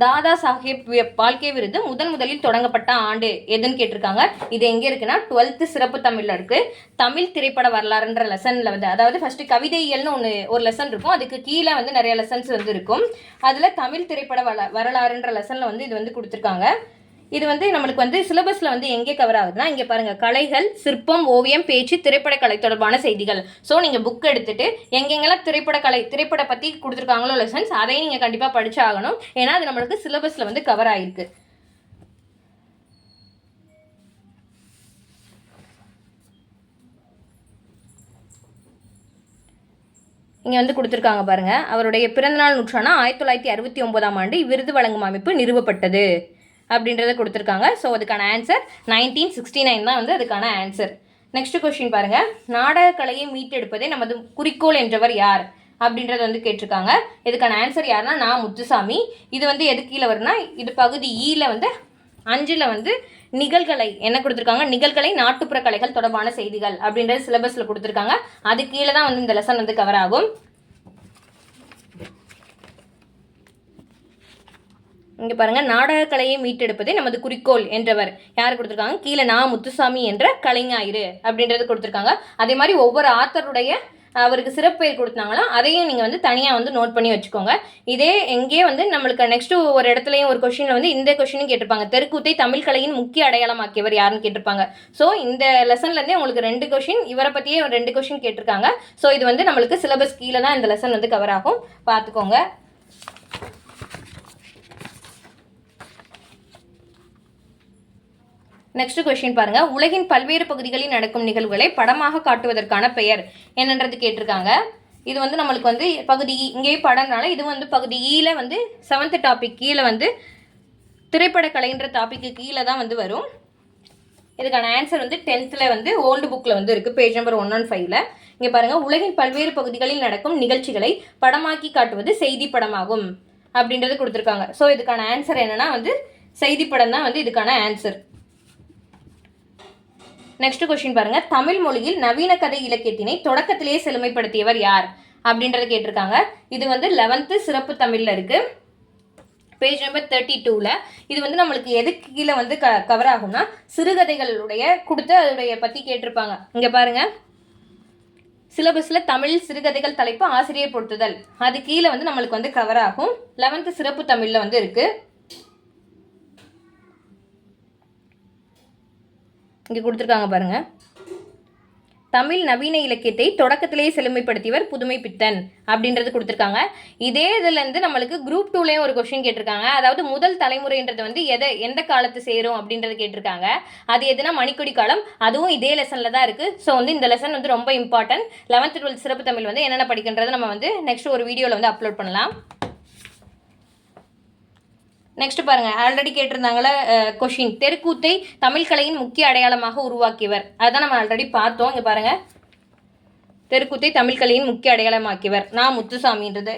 தாதா சாஹேப் பால்கே விருது முதலில் தொடங்கப்பட்ட ஆண்டு எதுன்னு கேட்டிருக்காங்க. இது எங்கே இருக்குன்னா 12th சிறப்பு தமிழில் இருக்கு. தமிழ் திரைப்பட வரலாறுன்ற லெசனில் வந்து, அதாவது ஃபர்ஸ்ட் கவிதையல்னு ஒரு லெசன் இருக்கும். அதுக்கு கீழே வந்து நிறைய லெசன்ஸ் வந்து இருக்கும். அதில் தமிழ் திரைப்பட வரலாறுன்ற லெசனில் வந்து இது வந்து கொடுத்துருக்காங்க. இது வந்து நம்மளுக்கு வந்து சிலபஸில் வந்து எங்கே கவர் ஆகுதுன்னா இங்கே பாருங்கள். கலைகள், சிற்பம், ஓவியம், பேச்சு, திரைப்படக்கலை தொடர்பான செய்திகள். ஸோ நீங்கள் புக் எடுத்துகிட்டு எங்கெங்கெல்லாம் திரைப்பட பற்றி கொடுத்துருக்காங்களோ லெசன்ஸ் அதையும் நீங்கள் கண்டிப்பாக படிச்சு ஆகணும். ஏன்னா அது நம்மளுக்கு சிலபஸில் வந்து கவர் ஆகிருக்கு. இங்கே வந்து கொடுத்துருக்காங்க பாருங்கள். அவருடைய பிறந்தநாள் நூற்றாண்டு 1969ஆம் ஆண்டு இவ்விருது வழங்கும் அமைப்பு நிறுவப்பட்டது அப்படின்றத கொடுத்துருக்காங்க. ஸோ அதுக்கான ஆன்சர் 1969 தான் வந்து அதுக்கான ஆன்சர். நெக்ஸ்ட் கொஸ்டின் பாருங்கள். நாடக கலையை மீட்டெடுப்பதே நமது குறிக்கோள் என்றவர் யார் அப்படின்றத வந்து கேட்டிருக்காங்க. இதுக்கான ஆன்சர் யாருன்னா நா. முத்துசாமி. இது வந்து எது கீழே வரும்னா இது பகுதி ஈல வந்து 5ல் வந்து நிகழ்கலை என்ன கொடுத்துருக்காங்க, நிகழ்கலை நாட்டுப்புற கலைகள் தொடர்பான செய்திகள் அப்படின்றது சிலபஸில் கொடுத்துருக்காங்க. அது கீழே தான் வந்து இந்த லெசன் வந்து கவர் ஆகும். இங்கே பாருங்கள். நாடக கலையை மீட்டெடுப்பதே நமது குறிக்கோள் என்றவர் யார் கொடுத்துருக்காங்க, கீழே நா. முத்துசாமி என்ற கலைஞாயிறு அப்படின்றது கொடுத்துருக்காங்க. அதே மாதிரி ஒவ்வொரு ஆத்தருடைய அவருக்கு சிறப்பு பெயர் கொடுத்தாங்களோ அதையும் நீங்கள் வந்து தனியாக வந்து நோட் பண்ணி வச்சுக்கோங்க. இதே எங்கேயே வந்து நம்மளுக்கு நெக்ஸ்ட் ஒரு இடத்துலையும் ஒரு கொஸ்டினில் வந்து இந்த கொஸ்டினும் கேட்டிருப்பாங்க, தெருக்கூத்தை தமிழ் கலையின் முக்கிய அடையாளமாக்கியவர் யாருன்னு கேட்டிருப்பாங்க. ஸோ இந்த லெசன்லேருந்தே உங்களுக்கு 2 கொஸ்டின் இவரை பற்றியே 2 கொஸ்டின் கேட்டிருக்காங்க. ஸோ இது வந்து நம்மளுக்கு சிலபஸ் கீழே தான் இந்த லெசன் வந்து கவர் ஆகும், பார்த்துக்கோங்க. நெக்ஸ்ட் கொஸ்டின் பாருங்க, உலகின் பல்வேறு பகுதிகளில் நடக்கும் நிகழ்வுகளை படமாக காட்டுவதற்கான பெயர் என்னன்றது கேட்டிருக்காங்க. இது வந்து நம்மளுக்கு வந்து பகுதி இங்கேயே படம்னால இது வந்து பகுதி ஈல வந்து 7th டாபிக் கீழே வந்து திரைப்படக்கலைன்ற டாபிக்கு கீழே தான் வந்து வரும். இதுக்கான ஆன்சர் வந்து 10th வந்து ஓல்டு புக்கில் வந்து இருக்குது, பேஜ் நம்பர் 115ல. இங்கே பாருங்கள், உலகின் பல்வேறு பகுதிகளில் நடக்கும் நிகழ்ச்சிகளை படமாக்கி காட்டுவது செய்தி படமாகும் அப்படின்றது கொடுத்துருக்காங்க. ஸோ இதுக்கான ஆன்சர் என்னன்னா வந்து செய்தி படம் தான் வந்து இதுக்கான ஆன்சர். நெக்ஸ்ட் கொஸ்டின் பாருங்க, தமிழ் மொழியில் நவீன கதை இலக்கியத்தினை தொடக்கத்திலேயே செழுமைப்படுத்தியவர் யார் அப்படின்றத கேட்டிருக்காங்க. இது வந்து 11th சிறப்பு தமிழ்ல இருக்கு, பேஜ் நம்பர் 32ல. இது வந்து நம்மளுக்கு எதுக்கு கீழே வந்து கவர் ஆகும்னா சிறுகதைகளுடைய கொடுத்து அதோடைய பற்றி கேட்டிருப்பாங்க. இங்கே பாருங்க, சிலபஸில் தமிழ் சிறுகதைகள் தலைப்பு ஆசிரியர் பொறுத்துதல், அது கீழே வந்து நம்மளுக்கு வந்து கவர் ஆகும். 11th சிறப்பு தமிழில் வந்து இருக்குது. இங்கே கொடுத்துருக்காங்க பாருங்க, தமிழ் நவீன இலக்கியத்தை தொடக்கத்திலேயே செழுமைப்படுத்தியவர் புதுமை பித்தன் அப்படின்றது கொடுத்துருக்காங்க. இதே இதுலேருந்து நம்மளுக்கு குரூப் 2லேயும் ஒரு கொஸ்டின் கேட்டிருக்காங்க. அதாவது முதல் தலைமுறைன்றது வந்து எந்த காலத்து சேரும் அப்படின்றது கேட்டிருக்காங்க. அது எதுனா மணிக்கொடி காலம், அதுவும் இதே லெசனில் தான் இருக்குது. ஸோ வந்து இந்த லெசன் வந்து ரொம்ப இம்பார்ட்டன்ட். 11th 12th சிறப்பு தமிழ் வந்து என்னென்ன படிக்கின்றதை நம்ம வந்து நெக்ஸ்ட் ஒரு வீடியோவில் வந்து அப்லோட் பண்ணலாம். நெக்ஸ்ட் பாருங்க, ஆல்ரெடி கேட்டிருந்தாங்கள கொஷின், தெருக்கூத்தை தமிழ் கலையின் முக்கிய அடையாளமாக உருவாக்கியவர், அதுதான் நம்ம ஆல்ரெடி பார்த்தோம். இங்கே பாருங்க, தெருக்கூத்தை தமிழ் கலையின் முக்கிய அடையாளமாக்கியவர் நான் முத்துசாமின்றது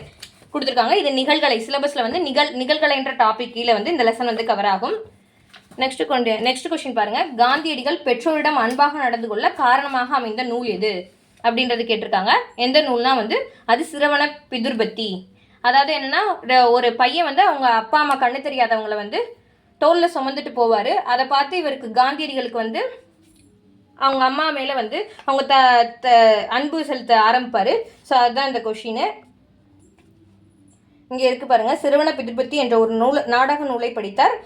கொடுத்துருக்காங்க. இது நிகழ்கலை சிலபஸில் வந்து நிகழ்கலைன்ற டாபிக் கீழே வந்து இந்த லெசன் வந்து கவர் ஆகும். நெக்ஸ்ட் கொஸ்டின் பாருங்க, காந்தியடிகள் பெற்றோரிடம் அன்பாக நடந்து கொள்ள காரணமாக அமைந்த நூல் எது அப்படின்றது கேட்டிருக்காங்க. எந்த நூல்னா வந்து அது சிரவண பிதுர்பத்தி. அதாவது என்னன்னா, ஒரு பையன் வந்து அவங்க அப்பா அம்மா கண்ணு தெரியாதவங்களை வந்து தோளில் சுமந்துட்டு போவார். அதை பார்த்து இவருக்கு காந்தியடிகளுக்கு வந்து அவங்க அம்மா மேலே வந்து அவங்க அன்பு செலுத்த ஆரம்பிப்பார். ஸோ அதுதான் இந்த கொஷினு. இங்கே இருக்கு பாருங்க, சிறுவன பிதுர்பத்தி என்ற ஒரு நாடக நூலை படித்தார்.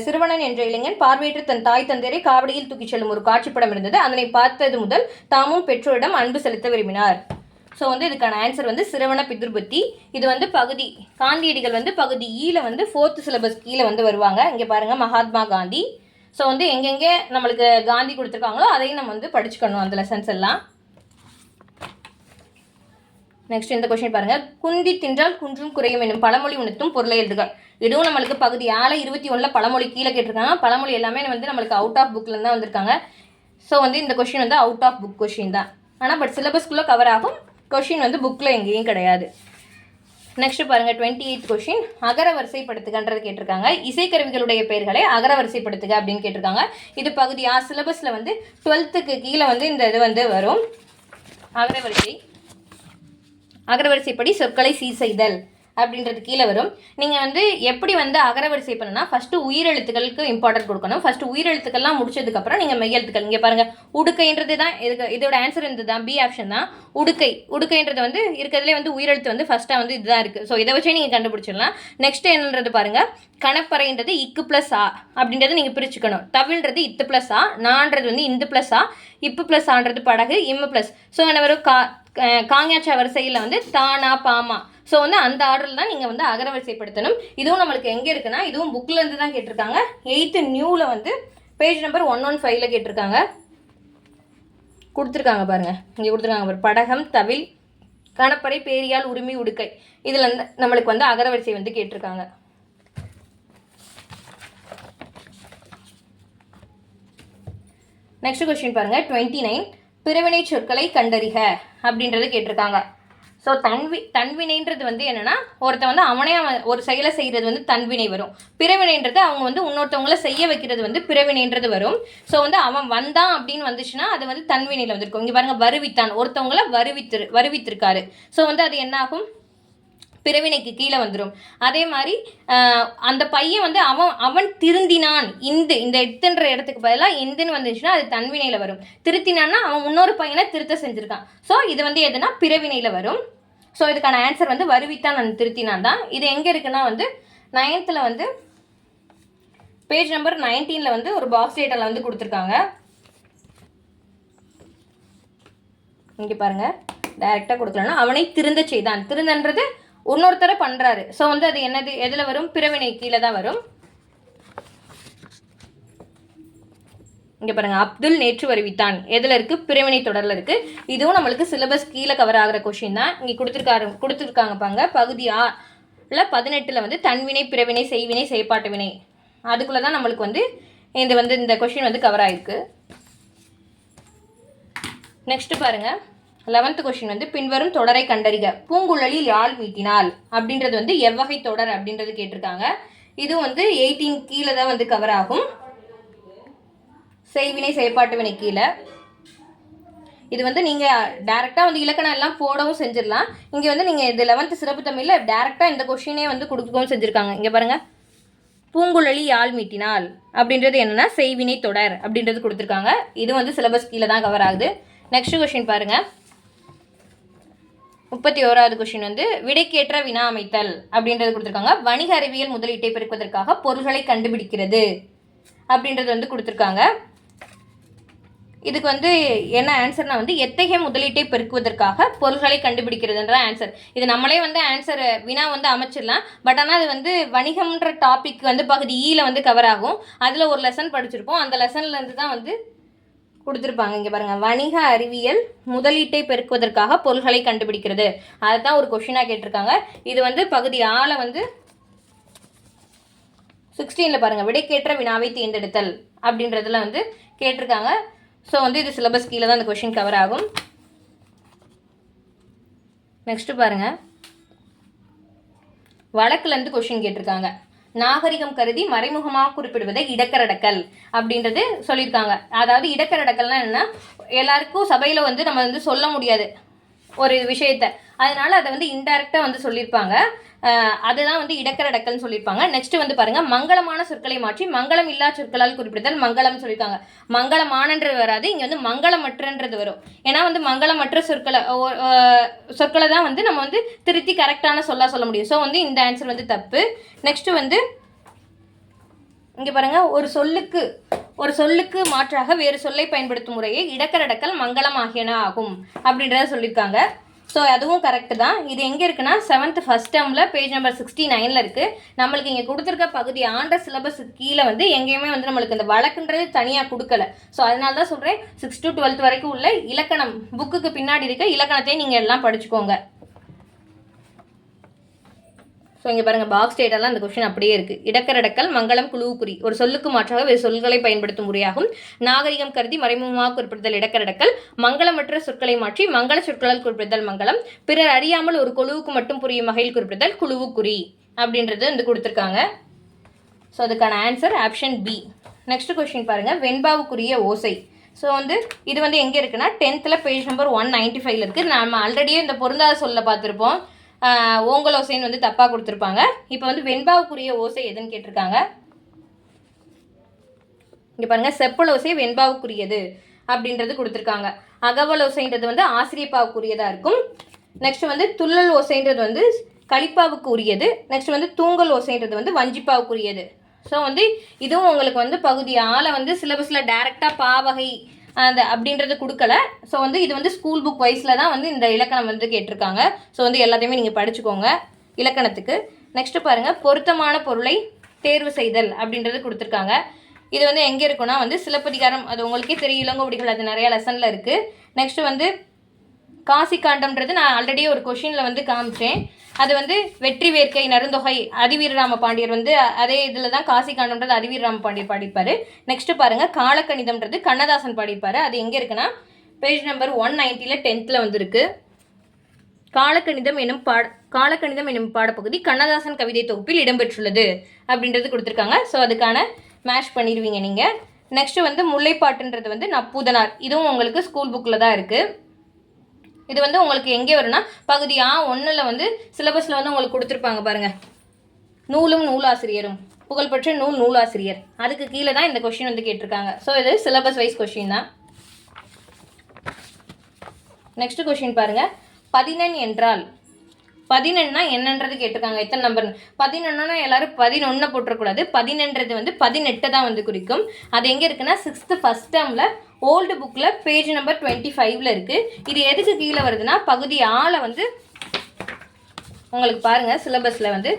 சிறுவனன் என்ற இளைஞன் பார்வையற்ற தன் தாய் தந்தையரை காவடியில் தூக்கிச் செல்லும் ஒரு காட்சிப்படம் இருந்தது. அதனை பார்த்தது முதல் தாமும் பெற்றோரிடம் அன்பு செலுத்த விரும்பினார். ஸோ வந்து இதுக்கான ஆன்சர் வந்து சிரவண பிதுர்பத்தி. இது வந்து பகுதி காந்தியடிகள் வந்து பகுதி ஈல வந்து 4th சிலபஸ் கீழே வந்து வருவாங்க. இங்கே பாருங்கள், மகாத்மா காந்தி. ஸோ வந்து எங்கெங்கே நம்மளுக்கு காந்தி கொடுத்துருக்காங்களோ அதையும் நம்ம வந்து படிச்சுக்கணும், அந்த லெசன்ஸ் எல்லாம். நெக்ஸ்ட் இந்த கொஸ்டின் பாருங்க, குந்தி தின்றால் குன்றும் குறையும் என்னும் பழமொழி உணர்த்தும் பொருளை எழுதுக. இதுவும் நம்மளுக்கு பகுதி 21 பழமொழி கீழே கேட்டிருக்காங்க. பழமொழி எல்லாமே வந்து நம்மளுக்கு அவுட் ஆஃப் புக்கில் தான் வந்திருக்காங்க. ஸோ வந்து இந்த கொஸ்டின் வந்து அவுட் ஆஃப் புக் கொஸ்டின் தான், ஆனால் பட் சிலபஸ்க்குள்ளே கவர் ஆகும். கொஷின் வந்து புக்கில் எங்கேயும் கிடையாது. நெக்ஸ்ட் பாருங்கள், 28th கொஷின், அகர வரிசைப்படுத்துகன்றது கேட்டிருக்காங்க. இசைக்கருவிகளுடைய பெயர்களை அகர வரிசைப்படுத்துக அப்படின்னு கேட்டிருக்காங்க. இது பகுதி சிலபஸில் வந்து 12th கீழே வந்து இந்த இது வந்து வரும். அகரவரிசைப்படி சொற்களை சீர் செய்தல் அப்படின்றது கீழே வரும். நீங்கள் வந்து எப்படி வந்து அகரவரிசை பண்ணணும்னா ஃபஸ்ட்டு உயிரெழுத்துக்களுக்கு இம்பார்ட்டன்ட் கொடுக்கணும். ஃபஸ்ட்டு உயிரெழுத்துக்கள்லாம் முடிச்சதுக்கப்புறம் நீங்கள் மெய்யெழுத்துக்கள். இங்கே பாருங்கள், உடுக்கைன்றது தான் இதோட ஆன்சர் இந்த தான், பி ஆப்ஷன் தான். உடுக்கைன்றது வந்து இருக்கிறதுலே வந்து உயிரெழுத்து வந்து ஃபஸ்ட்டாக வந்து இதுதான் இருக்குது. ஸோ இதை வச்சே நீங்கள் கண்டுபிடிச்சிடலாம். நெக்ஸ்ட் என்னன்றது பாருங்கள், கணப்பறைன்றது இக்கு ப்ளஸ் ஆ அப்படின்றத நீங்கள் பிரிச்சுக்கணும். தவிழ்ன்றது இத்து ப்ளஸ் ஆ, நான்றது வந்து இந்து ப்ளஸ் ஆ, இப்பு ப்ளஸ் ஆன்றது படகு, இம்மு ப்ளஸ். ஸோ என்ன வரும், காங்யாச்சா வரிசையில் வந்து தானா பாமா. ஸோ வந்து அந்த ஆர்டரில் தான் நீங்கள் வந்து அகரவரிசைப்படுத்தணும். இதுவும் நம்மளுக்கு எங்கே இருக்குன்னா, இதுவும் புக்கிலேருந்து தான் கேட்டிருக்காங்க. 8th நியூவில் வந்து பேஜ் நம்பர் 115ல் கேட்டிருக்காங்க. கொடுத்துருக்காங்க பாருங்கள், இங்கே கொடுத்துருக்காங்க பாரு, படகம், தவில், கணப்பறை, பேரியால், உரிமை, உடுக்கை. இதில் வந்து நம்மளுக்கு வந்து அகரவரிசை வந்து கேட்டிருக்காங்க. நெக்ஸ்ட் கொஸ்டின் பாருங்கள், 29, பிறவினை சொற்களை கண்டறிக அப்படின்றது கேட்டிருக்காங்க. ஸோ தன்வினைன்றது வந்து என்னென்னா, ஒருத்த வந்து அவனே ஒரு செயலை செய்கிறது வந்து தன்வினை வரும். பிறவினைன்றது அவங்க வந்து இன்னொருத்தவங்கள செய்ய வைக்கிறது வந்து பிறவினைன்றது வரும். ஸோ வந்து அவன் வந்தான் அப்படின்னு வந்துச்சுன்னா அது வந்து தன்வினையில் வந்திருக்கும். இங்கே பாருங்கள், வருவித்தான், ஒருத்தவங்கள வருவித்திருக்காரு. ஸோ வந்து அது என்ன ஆகும், பிறவினைக்கு கீழே வந்துடும். அதே மாதிரி அந்த பையன் வந்து அவன் திருந்தினான், இந்த எத்துன்ற இடத்துக்கு பதிலாக இந்துன்னு வந்துச்சுன்னா அது தன்வினையில் வரும். திருத்தினான்னா அவன் இன்னொரு பையனை திருத்த செஞ்சுருக்கான். ஸோ இது வந்து எதுனா பிறவினையில் வரும். ஸோ இதுக்கான ஆன்சர் வந்து வருவித்தான் நான் திருத்தினான் தான். இது எங்கே இருக்குன்னா வந்து 9th வந்து பேஜ் நம்பர் 19 வந்து ஒரு பாக்ஸ் டேட்டாவில் வந்து கொடுத்துருக்காங்க. இங்கே பாருங்கள், டைரெக்டாக கொடுக்கலன்னா அவனை திருந்த செய்தான். திருந்தன்றது இன்னொருத்தரை பண்ணுறாரு. ஸோ வந்து அது என்னது, எதில் வரும், பிறவினை கீழே தான் வரும். இங்கே பாருங்கள், அப்துல் நேற்று வருவித்தான் எதில் இருக்குது, பிறவினை தொடரில் இருக்குது. இதுவும் நம்மளுக்கு சிலபஸ் கீழே கவர் ஆகிற கொஷின் தான். இங்கே கொடுத்துருக்காங்க பாங்க. பகுதி 18 வந்து தன்வினை, பிறவினை, செய்வினை, செயற்பாட்டு வினை, அதுக்குள்ளே தான் நம்மளுக்கு வந்து இந்த கொஷின் வந்து கவர் ஆகிருக்கு. நெக்ஸ்ட் பாருங்கள், 11th கொஸ்டின் வந்து பின்வரும் தொடரை கண்டறிக. பூங்குழலில் யாழ் மீட்டினாள் அப்படின்றது வந்து எவ்வகை தொடர் அப்படின்றது கேட்டிருக்காங்க. இது வந்து 18 கீழே தான் வந்து கவர் ஆகும். செய்வினை, செயற்பாட்டு வினை கீழே. இது வந்து நீங்கள் டேரெக்டாக வந்து இலக்கணம் எல்லாம் போடவும் செஞ்சிடலாம். இங்கே வந்து நீங்கள் இது 11th சிறப்பு தமிழில் டேரெக்டாக இந்த கொஸ்டினே வந்து கொடுக்கவும் செஞ்சுருக்காங்க. இங்கே பாருங்கள், பூங்குழலி யாழ் மீட்டினாள் அப்படின்றது என்னென்னா செய்வினை தொடர் அப்படின்றது கொடுத்துருக்காங்க. இது வந்து சிலபஸ் கீழே தான் கவர் ஆகுது. நெக்ஸ்ட் கொஸ்டின் பாருங்கள், 31வது கொஸ்டின் வந்து விடைக்கேற்ற வினா அமைத்தல் அப்படின்றது கொடுத்துருக்காங்க. வணிக அறிவியல் முதலீட்டை பெருக்குவதற்காக பொருள்களை கண்டுபிடிக்கிறது அப்படின்றது வந்து கொடுத்துருக்காங்க. இதுக்கு வந்து என்ன ஆன்சர்னா வந்து எத்தகைய முதலீட்டை பெருக்குவதற்காக பொருள்களை கண்டுபிடிக்கிறதுன்ற ஆன்சர். இது நம்மளே வந்து ஆன்சர் வினா வந்து அமைச்சிடலாம். பட் ஆனால் அது வந்து வணிகம்ன்ற டாபிக் வந்து பகுதி ஈல வந்து கவர் ஆகும். அதில் ஒரு லெசன் படிச்சிருப்போம். அந்த லெசன்லேருந்து தான் வந்து கொடுத்துருப்பாங்க. இங்கே பாருங்கள், வணிக அறிவியல் முதலீட்டை பெருக்குவதற்காக பொருள்களை கண்டுபிடிக்கிறது. அதை தான் ஒரு கொஷினாக கேட்டிருக்காங்க. இது வந்து பகுதி ஆளை வந்து 16 பாருங்கள், விடைக்கேற்ற வினாவை தேர்ந்தெடுத்தல் அப்படின்றதுல வந்து கேட்டிருக்காங்க. ஸோ வந்து இது சிலபஸ் கீழே தான் இந்த கொஷின் கவர் ஆகும். நெக்ஸ்ட்டு பாருங்கள், வழக்குலேருந்து கொஷின் கேட்டிருக்காங்க. நாகரிகம் கருதி மறைமுகமாக குறிப்பிடுவதை இடக்கரடக்கல் அப்படின்றது சொல்லியிருக்காங்க. அதாவது இடக்கரடக்கல்னா என்னன்னா, எல்லாருக்கும் சபையில் வந்து நம்ம வந்து சொல்ல முடியாது ஒரு விஷயத்த, அதனால அதை வந்து இன்டைரக்டாக வந்து சொல்லியிருப்பாங்க. அதுதான் வந்து இடக்கரடக்கல்னு சொல்லியிருப்பாங்க. நெக்ஸ்ட் வந்து பாருங்கள், மங்களமான சொற்களை மாற்றி மங்களம் இல்லா சொற்களால் குறிப்பிடுதல் மங்களம்னு சொல்லியிருக்காங்க. மங்களமானன்றது வராது, இங்கே வந்து மங்களமற்றன்றது வரும். ஏன்னா வந்து மங்களமற்ற சொற்களை தான் வந்து நம்ம வந்து திருத்தி கரெக்டான சொல்ல முடியும். ஸோ வந்து இந்த ஆன்சர் வந்து தப்பு. நெக்ஸ்ட் வந்து இங்கே பாருங்கள், ஒரு சொல்லுக்கு மாற்றாக வேறு சொல்லை பயன்படுத்தும் முறையை இடக்கரடக்கல் மங்களம் ஆகியன ஆகும் அப்படின்றத சொல்லியிருக்காங்க. ஸோ அதுவும் கரெக்டு தான். இது எங்கே இருக்குன்னா 7th ஃபர்ஸ்ட் டேர்மில் பேஜ் நம்பர் 69 இருக்குது. நம்மளுக்கு இங்கே கொடுத்துருக்க பகுதி ஆண்ட சிலபஸ் கீழே வந்து எங்கேயுமே வந்து நம்மளுக்கு இந்த வழக்குன்றது தனியாக கொடுக்கல. ஸோ அதனால தான் சொல்கிறேன், 6 to 12 வரைக்கும் உள்ள இலக்கணம் புக்குக்கு பின்னாடி இருக்க இலக்கணத்தையும் நீங்கள் எல்லாம் படிச்சுக்கோங்க. ஸோ இங்கே பாருங்கள், பாக்ஸ் டேட்டாலாம் அந்த கொஸ்டின் அப்படியே இருக்குது. இடக்கரடக்கல் மங்களம் குழுவுக்குறி ஒரு சொல்லுக்கு மாற்றாக வேறு சொல்களை பயன்படுத்தும் முறையாகும். நாகரிகம் கருதி மறைமுகமாக குறிப்பிடுதல் இடக்கரடக்கல். மங்களமற்ற சொற்களை மாற்றி மங்கள சொற்களால் குறிப்பிடுதல் மங்களம். பிறர் அறியாமல் ஒரு குழுவுக்கு மட்டும் புரியும் வகையில் குறிப்பிடுதல் குழுவுக்குறி அப்படின்றது வந்து கொடுத்துருக்காங்க. ஸோ அதுக்கான answer option B. Next question பாருங்கள், வெண்பாவுக்குரிய ஓசை. ஸோ வந்து இது வந்து எங்கே இருக்குன்னா 10th பேஜ் நம்பர் 195 இருக்குது. நம்ம ஆல்ரெடியே இந்த பொருந்தாத சொல்ல பார்த்துருப்போம். ஓங்கல் ஓசைன்னு வந்து தப்பாக கொடுத்துருப்பாங்க. இப்போ வந்து வெண்பாவுக்குரிய ஓசை எதுன்னு கேட்டிருக்காங்க. இங்கே பாருங்கள், செப்பல் ஓசை வெண்பாவுக்குரியது அப்படின்றது கொடுத்துருக்காங்க. அகவல் ஓசைன்றது வந்து ஆசிரியப்பாவுக்குரியதாக இருக்கும். நெக்ஸ்ட் வந்து துள்ளல் ஓசைன்றது வந்து கலிப்பாவுக்கு உரியது. நெக்ஸ்ட் வந்து தூங்கல் ஓசைன்றது வந்து வஞ்சிப்பாவுக்குரியது. ஸோ வந்து இதுவும் உங்களுக்கு வந்து பகுதி ஆளை வந்து சிலபஸில் டைரெக்டாக பாவகை அந்த அப்படின்றது கொடுக்கல. ஸோ வந்து இது வந்து ஸ்கூல் புக் வைஸில் தான் வந்து இந்த இலக்கணம் வந்து கேட்டிருக்காங்க. ஸோ வந்து எல்லாத்தையுமே நீங்கள் படிச்சுக்கோங்க இலக்கணத்துக்கு. நெக்ஸ்ட்டு பாருங்கள், பொருத்தமான பொருளை தேர்வு செய்தல் அப்படின்றது கொடுத்துருக்காங்க. இது வந்து எங்கே இருக்குன்னா வந்து சிலப்பதிகாரம், அது உங்களுக்கே தெரியும், இளங்கோவடிகள், அது நிறையா லெசனில் இருக்குது. நெக்ஸ்ட்டு வந்து காசி காண்டம்ன்றது நான் ஆல்ரெடி ஒரு கொஷினில் வந்து காமிச்சேன். அது வந்து வெற்றி வேர்க்கை நருந்தொகை அதிவீரராம பாண்டியர் வந்து அதே இதில் தான் காசி காண்டம்ன்றது அதிவீரராம பாண்டியர் பாடியிருப்பார். நெக்ஸ்ட்டு பாருங்கள், காலக்கணிதம்ன்றது கண்ணதாசன் பாடியிருப்பார். அது எங்கே இருக்குன்னா பேஜ் நம்பர் 190 10th வந்துருக்கு. காலக்கணிதம் எனும் பாடப்பகுதி கண்ணதாசன் கவிதை தொகுப்பில் இடம்பெற்றுள்ளது அப்படின்றது கொடுத்துருக்காங்க. ஸோ அதுக்கான மேட்ச் பண்ணிடுவீங்க நீங்கள். நெக்ஸ்ட்டு வந்து முல்லைப்பாட்டுன்றது வந்து நப்பூதனார், இதுவும் உங்களுக்கு ஸ்கூல் புக்கில் தான் இருக்குது. இது வந்து உங்களுக்கு எங்கே வரும்னா பகுதி A1ல் வந்து சிலபஸில் வந்து உங்களுக்கு கொடுத்துருப்பாங்க பாருங்கள், நூலும் நூலாசிரியரும், புகழ்பெற்ற நூலாசிரியர். அதுக்கு கீழே தான் இந்த கொஷின் வந்து கேட்டிருக்காங்க. ஸோ இது சிலபஸ் வைஸ் கொஷின் தான். நெக்ஸ்ட் கொஷின் பாருங்கள், 11 என்றால் 11னா என்னன்றது கேட்டிருக்காங்க. எத்தனை நம்பர் 11னா எல்லாரும் 11 போட்டுறக்கூடாது. 11ன்றது வந்து 18 தான் வந்து குறிக்கும். அது எங்கே இருக்குன்னா 6th ஃபர்ஸ்ட் டேர்மில் ஓல்டு புக்கில் பேஜ் நம்பர் 25ல் இருக்குது. இது எதுக்கு கீழே வருதுன்னா பகுதி ஆளை வந்து உங்களுக்கு பாருங்கள் சிலபஸில் வந்து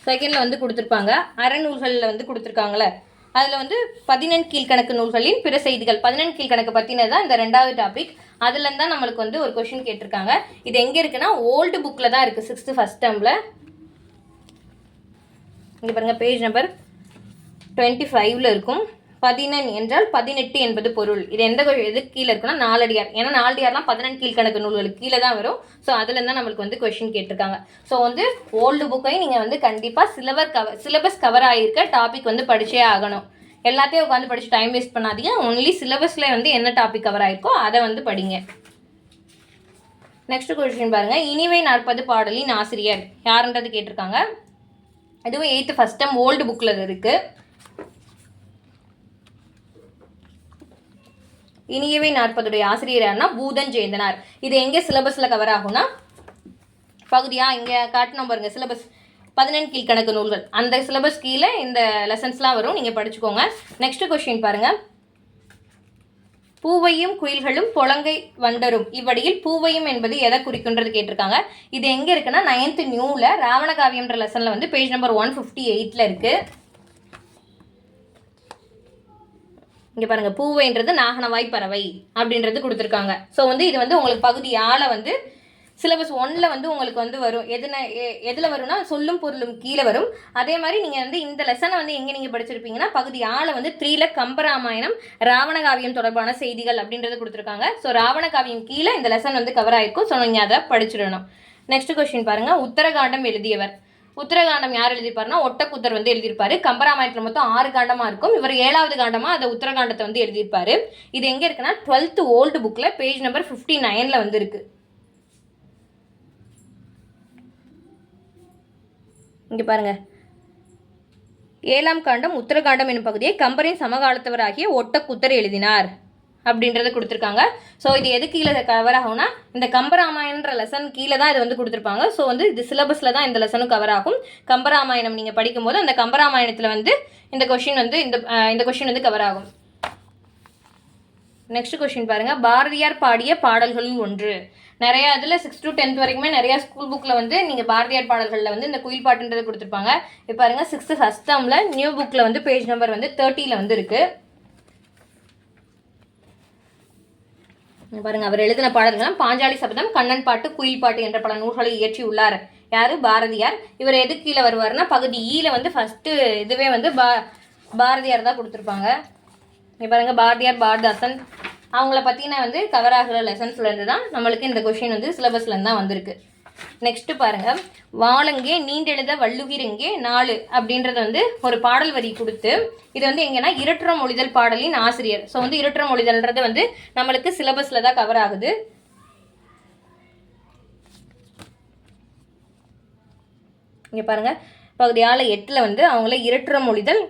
செகண்டில் வந்து கொடுத்துருப்பாங்க. அறநூல்களில் வந்து கொடுத்துருக்காங்களே, அதில் வந்து 11 கீழ்கணக்கு நூல்களின் பிற செய்திகள், 11 கீழ்கணக்கு பற்றினது தான் இந்த 2வது டாபிக். அதுலேருந்து தான் நம்மளுக்கு வந்து ஒரு கொஷின் கேட்டிருக்காங்க. இது எங்கே இருக்குன்னா ஓல்டு புக்கில் தான் இருக்குது, 6th ஃபர்ஸ்ட் டேர்மில். இங்கே பாருங்கள், பேஜ் நம்பர் 25ல் இருக்கும். 11 என்றால் 18 என்பது பொருள். இது எதுக்கு கீழே இருக்குன்னா 4 அடியார். ஏன்னா 4 அடியார்லாம் 11 கீழ்கணக்கு நூல்களுக்கு கீழே தான் வரும். ஸோ அதுலேருந்து தான் நம்மளுக்கு வந்து கொஷின் கேட்டிருக்காங்க. ஸோ வந்து ஓல்டு புக்கையும் நீங்கள் வந்து கண்டிப்பாக சிலபஸ் கவர் ஆகியிருக்க டாபிக் வந்து படித்தே ஆகணும். எல்லாத்தையும் உட்காந்து படித்து டைம் வேஸ்ட் பண்ணாதீங்க. ஒன்லி சிலபஸில் வந்து என்ன டாபிக் கவர் ஆகிருக்கோ அதை வந்து படிங்க. நெக்ஸ்ட் கொஸ்டின் பாருங்கள், இனிவை 40 பாடலின் ஆசிரியர் யாருன்றது கேட்டிருக்காங்க. இதுவும் 8th ஃபர்ஸ்ட் டேர்ம் ஓல்டு புக்கில் இருக்குது. இனியவை 40 ஆசிரியர் யாருன்னா பூதன் ஜெயந்தனார். இது எங்கே சிலபஸில் கவர் ஆகும்னா பகுதியாக இங்கே காட்டணும் பாருங்கள், சிலபஸ் 11 கீழ்கணக்கு நூல்கள், அந்த சிலபஸ் கீழே இந்த லெசன்ஸ்லாம் வரும், நீங்கள் படிச்சுக்கோங்க. நெக்ஸ்ட் கொஸ்டின் பாருங்கள், பூவையும் குயில்களும் பொலங்கை வண்டரும் இவ்வடியில் பூவையும் என்பது எதை குறிக்குன்றது கேட்டிருக்காங்க. இது எங்கே இருக்குன்னா 9th நியூவில் ராவணகாவியம்ன்ற லெசனில் வந்து பேஜ் நம்பர் 158ல் இருக்குது. இங்கே பாருங்கள், பூவைன்றது நாகனவாய் பறவை அப்படின்றது கொடுத்துருக்காங்க. ஸோ வந்து இது வந்து உங்களுக்கு பகுதி ஆளை வந்து சிலபஸ் 1ல் வந்து உங்களுக்கு வந்து வரும். எதில் வரும்னா சொல்லும் பொருளும் கீழே வரும். அதே மாதிரி நீங்கள் வந்து இந்த லெசனை வந்து எங்கே நீங்கள் படிச்சிருப்பீங்கன்னா பகுதி ஆளை வந்து 3ல் கம்பராமாயணம் ராவணகாவியம் தொடர்பான செய்திகள் அப்படின்றது கொடுத்துருக்காங்க. ஸோ ராவணகாவியம் கீழே இந்த லெசன் வந்து கவர் ஆகிருக்கும். ஸோ நீங்கள் அதை படிச்சிடணும். நெக்ஸ்ட் கொஸ்டின் பாருங்கள், உத்தரகாண்டம் எழுதியவர். உத்தரகாண்டம் யார் எழுதியிருப்பாருன்னா ஒட்டக்கூத்தர் வந்து எழுதியிருப்பாரு. கம்பராமாயணத்தில் மொத்தம் 6 காண்டமாக இருக்கும். இவர் 7வது காண்டமாக அந்த உத்தரகாண்டத்தை வந்து எழுதியிருப்பாரு. இது எங்கே இருக்குன்னா 12th ஓல்டு புக்கில் பேஜ் நம்பர் 59ல் வந்து இருக்குது. இங்கே பாருங்கள், 7ஆம் காண்டம் உத்தரகாண்டம் என்னும் பகுதியை கம்பரின் சமகாலத்தவராகிய ஒட்டக்கூத்தர் எழுதினார் அப்படின்றத கொடுத்துருக்காங்க. ஸோ இது எது கீழே கவர் ஆகும்னா இந்த கம்பராமாயணன்ற லெசன் கீழே தான் இது வந்து கொடுத்துருப்பாங்க. ஸோ வந்து இது சிலபஸில் தான் இந்த லெசனும் கவர் ஆகும். கம்பராமாயணம் நீங்கள் படிக்கும்போது அந்த கம்பராமாயணத்தில் வந்து இந்த கொஷின் வந்து இந்த கொஷின் வந்து கவர் ஆகும். நெக்ஸ்ட் கொஷின் பாருங்கள், பாரதியார் பாடிய பாடல்களில் ஒன்று. நிறையா இதில் 6th to 10th வரைக்குமே நிறையா ஸ்கூல் புக்கில் வந்து நீங்கள் பாரதியார் பாடல்களில் வந்து இந்த குயில் பாட்டுன்றது கொடுத்துருப்பாங்க. இப்போ பாருங்கள் 6th ஃபர்ஸ்ட் டேர்மில் நியூ புக்கில் வந்து பேஜ் நம்பர் வந்து 30ல் வந்து இருக்குது. பாருங்க, அவர் எழுதின பாடல்கள் பாஞ்சாலி சபதம், கண்ணன் பாட்டு, குயில் பாட்டு என்ற பல நூல்களை இயற்றியுள்ளார். யாரு? பாரதியார். இவர் எது கீழே வருவார்னா பகுதி ஈல வந்து ஃபர்ஸ்ட் இதுவே வந்து பாரதியார் தான் கொடுத்துருப்பாங்க. இங்கே பாருங்க, பாரதியார், பாரதாசன் அவங்கள பற்றின வந்து கவர் ஆகிற லெசன்ஸ்லேருந்து தான் நம்மளுக்கு இந்த கொஷின் வந்து சிலபஸ்லேருந்து தான் வந்திருக்கு. நெக்ஸ்ட்டு பாருங்கள், வாழங்கே நீண்டெழுத வள்ளுகிரங்கே 4 அப்படின்றது வந்து ஒரு பாடல் வரி கொடுத்து இது வந்து எங்கன்னா இருட்டுற மொழிதல் பாடலின் ஆசிரியர். ஸோ வந்து இருட்டுற மொழிதல்ன்றது வந்து நம்மளுக்கு சிலபஸில் தான் கவர் ஆகுது. இங்கே பாருங்கள், பகுதி 8ல் வந்து அவங்கள இருட்டுற மொழிதல்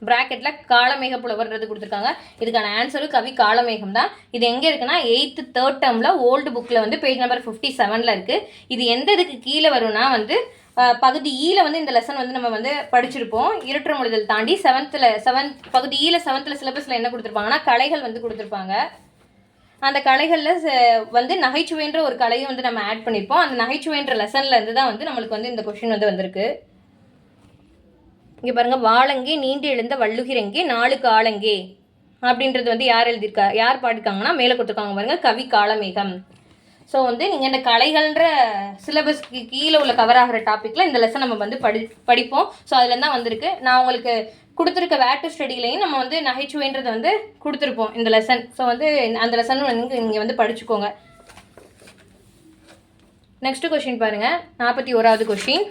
பிராக்கெட்டில் காலமேக புலவர்ன்றது கொடுத்துருக்காங்க. இதுக்கான ஆன்சரும் கவி காலமேகம் தான். இது எங்கே இருக்குன்னா 8th 3rd டேர்மில் ஓல்டு புக்கில் வந்து பேஜ் நம்பர் 57ல் இருக்குது. இது எந்த இதுக்கு கீழே வரும்னா வந்து பகுதி ஈல வந்து இந்த லெசன் வந்து நம்ம வந்து படிச்சிருப்போம். இருட்டுற மொழிதல் தாண்டி பகுதி ஈல 7th சிலபஸில் என்ன கொடுத்துருப்பாங்கன்னா கலைகள் வந்து கொடுத்துருப்பாங்க. அந்த கலைகளில் வந்து நகைச்சுவைன்ற ஒரு கலையை வந்து நம்ம ஆட் பண்ணியிருப்போம். அந்த நகைச்சுவைன்ற லெசன்லேருந்து தான் வந்து நம்மளுக்கு வந்து இந்த கொஷின் வந்து வந்திருக்கு. இங்கே பாருங்கள், வாழங்கே நீண்டு எழுந்த வள்ளுகிரங்கே 4 காலங்கே அப்படின்றது வந்து யார் எழுதியிருக்கா, யார் பாடிருக்காங்கன்னா மேலே கொடுத்துருக்காங்க பாருங்கள், கவி காலமேகம். ஸோ வந்து நீங்கள் இந்த கலைகள்ன்ற சிலபஸ்க்கு கீழே உள்ள கவர் ஆகிற டாப்பிக்கில் இந்த லெசன் நம்ம வந்து படிப்போம். ஸோ அதில் தான் வந்திருக்கு. நான் உங்களுக்கு கொடுத்துருக்க வேர் டு ஸ்டடிலையும் நம்ம வந்து நகைச்சுவைன்றது வந்து கொடுத்துருப்போம் இந்த லெசன். ஸோ வந்து அந்த லெசனும் நீங்கள் வந்து படிச்சுக்கோங்க. நெக்ஸ்ட் கொஷின் பாருங்கள், 41வது கொஷின்.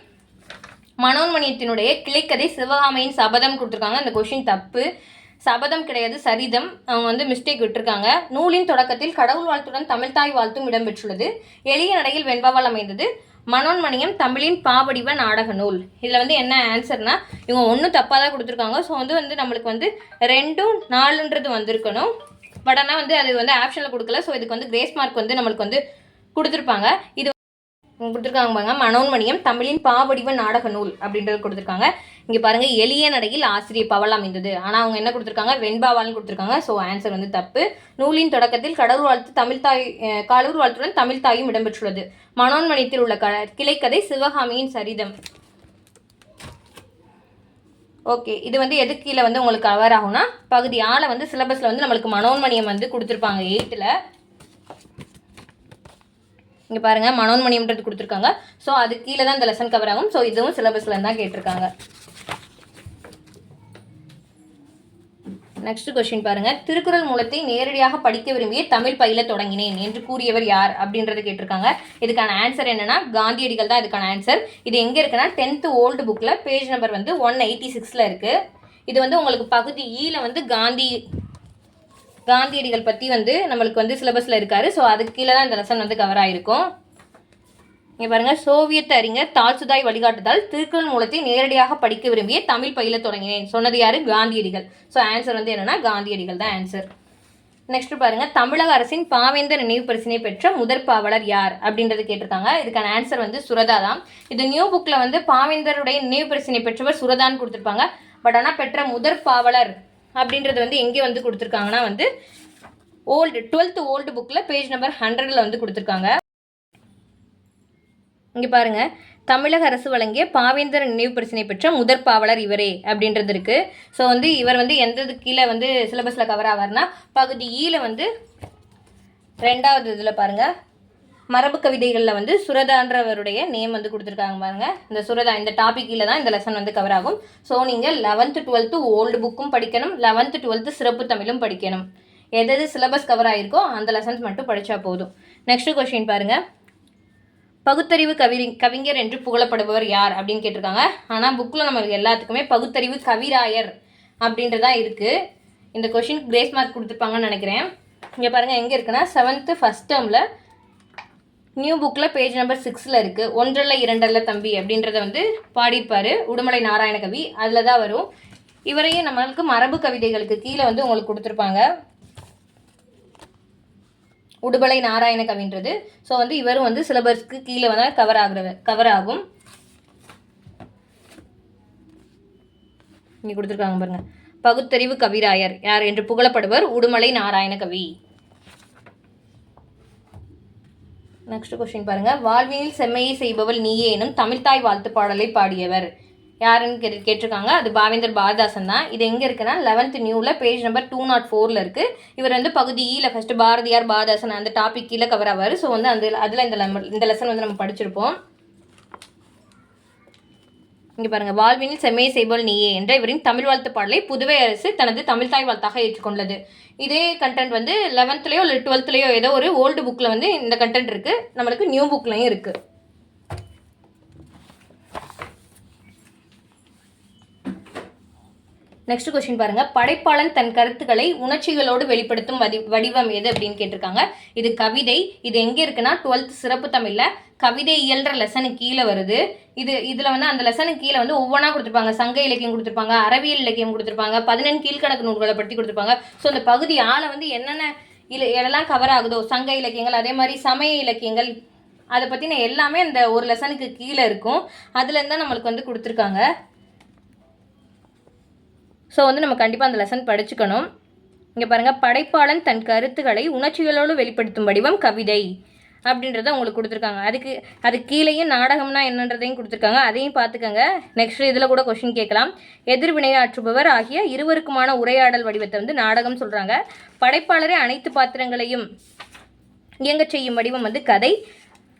மனோன்மணியத்தினுடைய கிளைக்கதை சிவகாமியின் சபதம் கொடுத்துருக்காங்க. இந்த கொஷின் தப்பு. சபதம் கிடையாது, சரிதம். அவங்க வந்து மிஸ்டேக் விட்டுருக்காங்க. நூலின் தொடக்கத்தில் கடவுள் வாழ்த்துடன் தமிழ்தாய் வாழ்த்தும் இடம்பெற்றுள்ளது. எளிய நடையில் வெண்பாவால் அமைந்தது. மனோன்மணியம் தமிழின் பாவடிவ நாடக நூல். இதில் வந்து என்ன ஆன்சர்னா, இவங்க ஒன்றும் தப்பாக தான் கொடுத்துருக்காங்க. ஸோ வந்து நம்மளுக்கு வந்து 2, 4ன்றது வந்திருக்கணும். பட் ஆனால் வந்து அது வந்து ஆப்ஷனில் கொடுக்கல. ஸோ இதுக்கு வந்து கிரேஸ் மார்க் வந்து நம்மளுக்கு வந்து கொடுத்துருப்பாங்க. இது கொடுத்துருக்காங்க பாருங்க, மனோன்மணியம் தமிழின் பாவடிவ நாடக நூல் அப்படின்றது கொடுத்துருக்காங்க. இங்கே பாருங்க, எளிய நடையில் ஆசிரியர் பவல் அமைந்தது. ஆனால் அவங்க என்ன கொடுத்துருக்காங்க, வெண்பாவால்னு கொடுத்துருக்காங்க. ஸோ ஆன்சர் வந்து தப்பு. நூலின் தொடக்கத்தில் கடவுள் வாழ்த்து கடவுள் வாழ்த்துடன் தமிழ்தாயும் இடம்பெற்றுள்ளது. மனோன்மணியத்தில் உள்ள கிளைக்கதை சிவகாமியின் சரிதம். ஓகே, இது வந்து எதுக்கு கீழே வந்து உங்களுக்கு கவர் ஆகும்னா, பகுதி ஆள வந்து சிலபஸில் வந்து நம்மளுக்கு மனோன்மணியம் வந்து கொடுத்துருப்பாங்க 8ல். இங்கே பாருங்கள், மனோன்மணியம்ன்றது கொடுத்துருக்காங்க. ஸோ அது கீழே தான் இந்த லெசன் கவர் ஆகும். ஸோ இதுவும் சிலபஸில் தான் கேட்டிருக்காங்க. நெக்ஸ்ட் கொஸ்டின் பாருங்க, திருக்குறள் மூலத்தை நேரடியாக படிக்க விரும்பிய தமிழ் பயில தொடங்கினேன் என்று கூறியவர் யார் அப்படின்றத கேட்டிருக்காங்க. இதுக்கான ஆன்சர் என்னன்னா காந்தியடிகள் தான் இதுக்கான ஆன்சர். இது எங்கே இருக்குன்னா 10th ஓல்டு புக்கில் பேஜ் நம்பர் வந்து 186ல் இருக்கு. இது வந்து உங்களுக்கு பகுதி ஈல வந்து காந்தியடிகள் பற்றி வந்து நம்மளுக்கு வந்து சிலபஸில் இருக்காரு. ஸோ அதுக்கு கீழே தான் இந்த லெசன் வந்து கவர் ஆகிருக்கும். இங்கே பாருங்கள், சோவியத் அறிஞர் தால்சுதாய் வழிகாட்டுதல் திருக்குறள் மூலத்தை நேரடியாக படிக்க விரும்பிய தமிழ் பயில தொடங்கினேன் சொன்னது யாரு, காந்தியடிகள். ஸோ ஆன்சர் வந்து என்னன்னா காந்தியடிகள் தான் ஆன்சர். நெக்ஸ்ட் பாருங்க, தமிழக அரசின் பாவேந்தர் நினைவு பரிசினை பெற்ற முதற் பாவலர் யார் அப்படின்றது கேட்டிருக்காங்க. இதுக்கான ஆன்சர் வந்து சுரதா தான். இது நியூ புக்கில் வந்து பாவேந்தருடைய நினைவு பரிசினை பெற்றவர் சுரதான்னு கொடுத்துருப்பாங்க. பட் ஆனால் பெற்ற முதற் பாவலர் அப்படின்றது வந்து எங்கே வந்து கொடுத்துருக்காங்கன்னா வந்து 12th ஓல்டு புக்கில் பேஜ் நம்பர் 100ல் வந்து கொடுத்துருக்காங்க. இங்கே பாருங்கள், தமிழக அரசு வழங்கிய பாவேந்தர் நினைவு பரிசினை பெற்ற முதற் பாவலர் இவரே அப்படின்றது இருக்குது. ஸோ வந்து இவர் வந்து எந்தது கீழே வந்து சிலபஸில் கவர் ஆவார்னா, பகுதி ஈல வந்து 2வது இதில் பாருங்கள், மரபு கவிதைகளில் வந்து சுரதான்றவருடைய நேம் வந்து கொடுத்துருக்காங்க பாருங்கள். இந்த சுரதா இந்த டாபிக் கீழே தான் இந்த லெசன் வந்து கவர் ஆகும். ஸோ நீங்கள் 11th 12th ஓல்டு புக்கும் படிக்கணும், 11th 12th சிறப்பு தமிழும் படிக்கணும். எது சிலபஸ் கவர் ஆகிருக்கோ அந்த லெசன்ஸ் மட்டும் படித்தா போதும். நெக்ஸ்ட் கொஸ்டின் பாருங்கள், பகுத்தறிவு கவிஞர் என்று புகழப்படுபவர் யார் அப்படின்னு கேட்டிருக்காங்க. ஆனால் புக்கில் நம்மளுக்கு எல்லாத்துக்குமே பகுத்தறிவு கவிராயர் அப்படின்றதா இருக்குது. இந்த கொஷினுக்கு கிரேஸ் மார்க் கொடுத்துருப்பாங்கன்னு நினைக்கிறேன். இங்கே பாருங்கள், எங்கே இருக்குன்னா 7th ஃபஸ்ட் டேர்மில் நியூ புக்கில் பேஜ் நம்பர் 6ல் இருக்குது. 1 2 தம்பி அப்படின்றத வந்து பாடியிருப்பார் உடுமலை நாராயண கவி. அதில் தான் வரும். இவரையும் நம்மளுக்கு மரபு கவிதைகளுக்கு கீழே வந்து உங்களுக்கு கொடுத்துருப்பாங்க உடுமலை நாராயண கவின்றது. ஸோ வந்து இவரும் வந்து சிலபஸ்க்கு கீழே வந்து கவர் ஆகும். இங்கே கொடுத்துருக்காங்க பாருங்க, பகுத்தறிவு கவிராயர் யார் என்று புகழப்படுவர் உடுமலை நாராயண கவி. நெக்ஸ்ட் கொஸ்டின் பாருங்க, வாழ்வினில் செம்மையை செய்பவள் நீயே எனும் தமிழ்தாய் வாழ்த்து பாடலை பாடியவர் யாருன்னு கேட்டிருக்காங்க. அது பாவேந்தர் பாரதாசன் தான். இது எங்கே இருக்குன்னா 11th நியூவில் பேஜ் நம்பர் 204ல் இருக்குது. இவர் வந்து பகுதி ஈல ஃபஸ்ட்டு பாரதியார் பாரதாசன் அந்த டாபிக் கீழே கவர் ஆவார். ஸோ வந்து அதில் இந்த லெசன் வந்து நம்ம படிச்சிருப்போம். இங்கே பாருங்கள், வாழ்வினில் செம்மையை செய்பவள் நீயே என்ற இவரின் தமிழ் வாழ்த்து பாடலை புதுவை அரசு தனது தமிழ்தாய் வாழ்த்தாக ஏற்றுக்கொண்டது. இதே கண்டென்ட் வந்து 11th இல்லை 12th ஏதோ ஒரு ஓல்டு புக்கில் வந்து இந்த கண்டென்ட் இருக்குது, நம்மளுக்கு நியூ புக்லையும் இருக்குது. நெக்ஸ்ட் கொஸ்டின் பாருங்க, படைப்பாளன் தன் கருத்துக்களை உணர்ச்சிகளோடு வெளிப்படுத்தும் வடிவம் எது அப்படின்னு கேட்டிருக்காங்க. இது கவிதை. இது எங்கே இருக்குன்னா 12th சிறப்பு தமிழில் கவிதை இயல்ற லெசனுக்கு கீழே வருது. இதில் வந்து அந்த லெசனுக்கு கீழே வந்து ஒவ்வொன்றா கொடுத்துருப்பாங்க. சங்க இலக்கியம் கொடுத்துருப்பாங்க, அறிவியல் இலக்கியம் கொடுத்துருப்பாங்க, 14 கீழ்கணக்கு நூல்களை பற்றி கொடுத்துருப்பாங்க. ஸோ அந்த பகுதி ஆளை வந்து என்னென்ன எல்லாம் கவர் ஆகுதோ சங்க இலக்கியங்கள், அதே மாதிரி சமய இலக்கியங்கள், அதை பற்றின எல்லாமே அந்த ஒரு லெசனுக்கு கீழே இருக்கும். அதுலேருந்து தான் நம்மளுக்கு வந்து கொடுத்துருக்காங்க. ஸோ வந்து நம்ம கண்டிப்பாக அந்த லெசன் படிச்சுக்கணும். இங்கே பாருங்கள், படைப்பாளன் தன் கருத்துக்களை உணர்ச்சிகளோடு வெளிப்படுத்தும் வடிவம் கவிதை அப்படின்றத உங்களுக்கு கொடுத்துருக்காங்க. அதுக்கு கீழேயும் நாடகம்னா என்னன்றதையும் கொடுத்துருக்காங்க, அதையும் பார்த்துக்கோங்க. நெக்ஸ்ட் இதில் கூட கொஷின் கேட்கலாம். எதிர்வினையாற்றுபவர் ஆகிய இருவருக்குமான உரையாடல் வடிவத்தை வந்து நாடகம் சொல்கிறாங்க. படைப்பாளரை அனைத்து பாத்திரங்களையும் இயங்க செய்யும் வடிவம் வந்து கதை.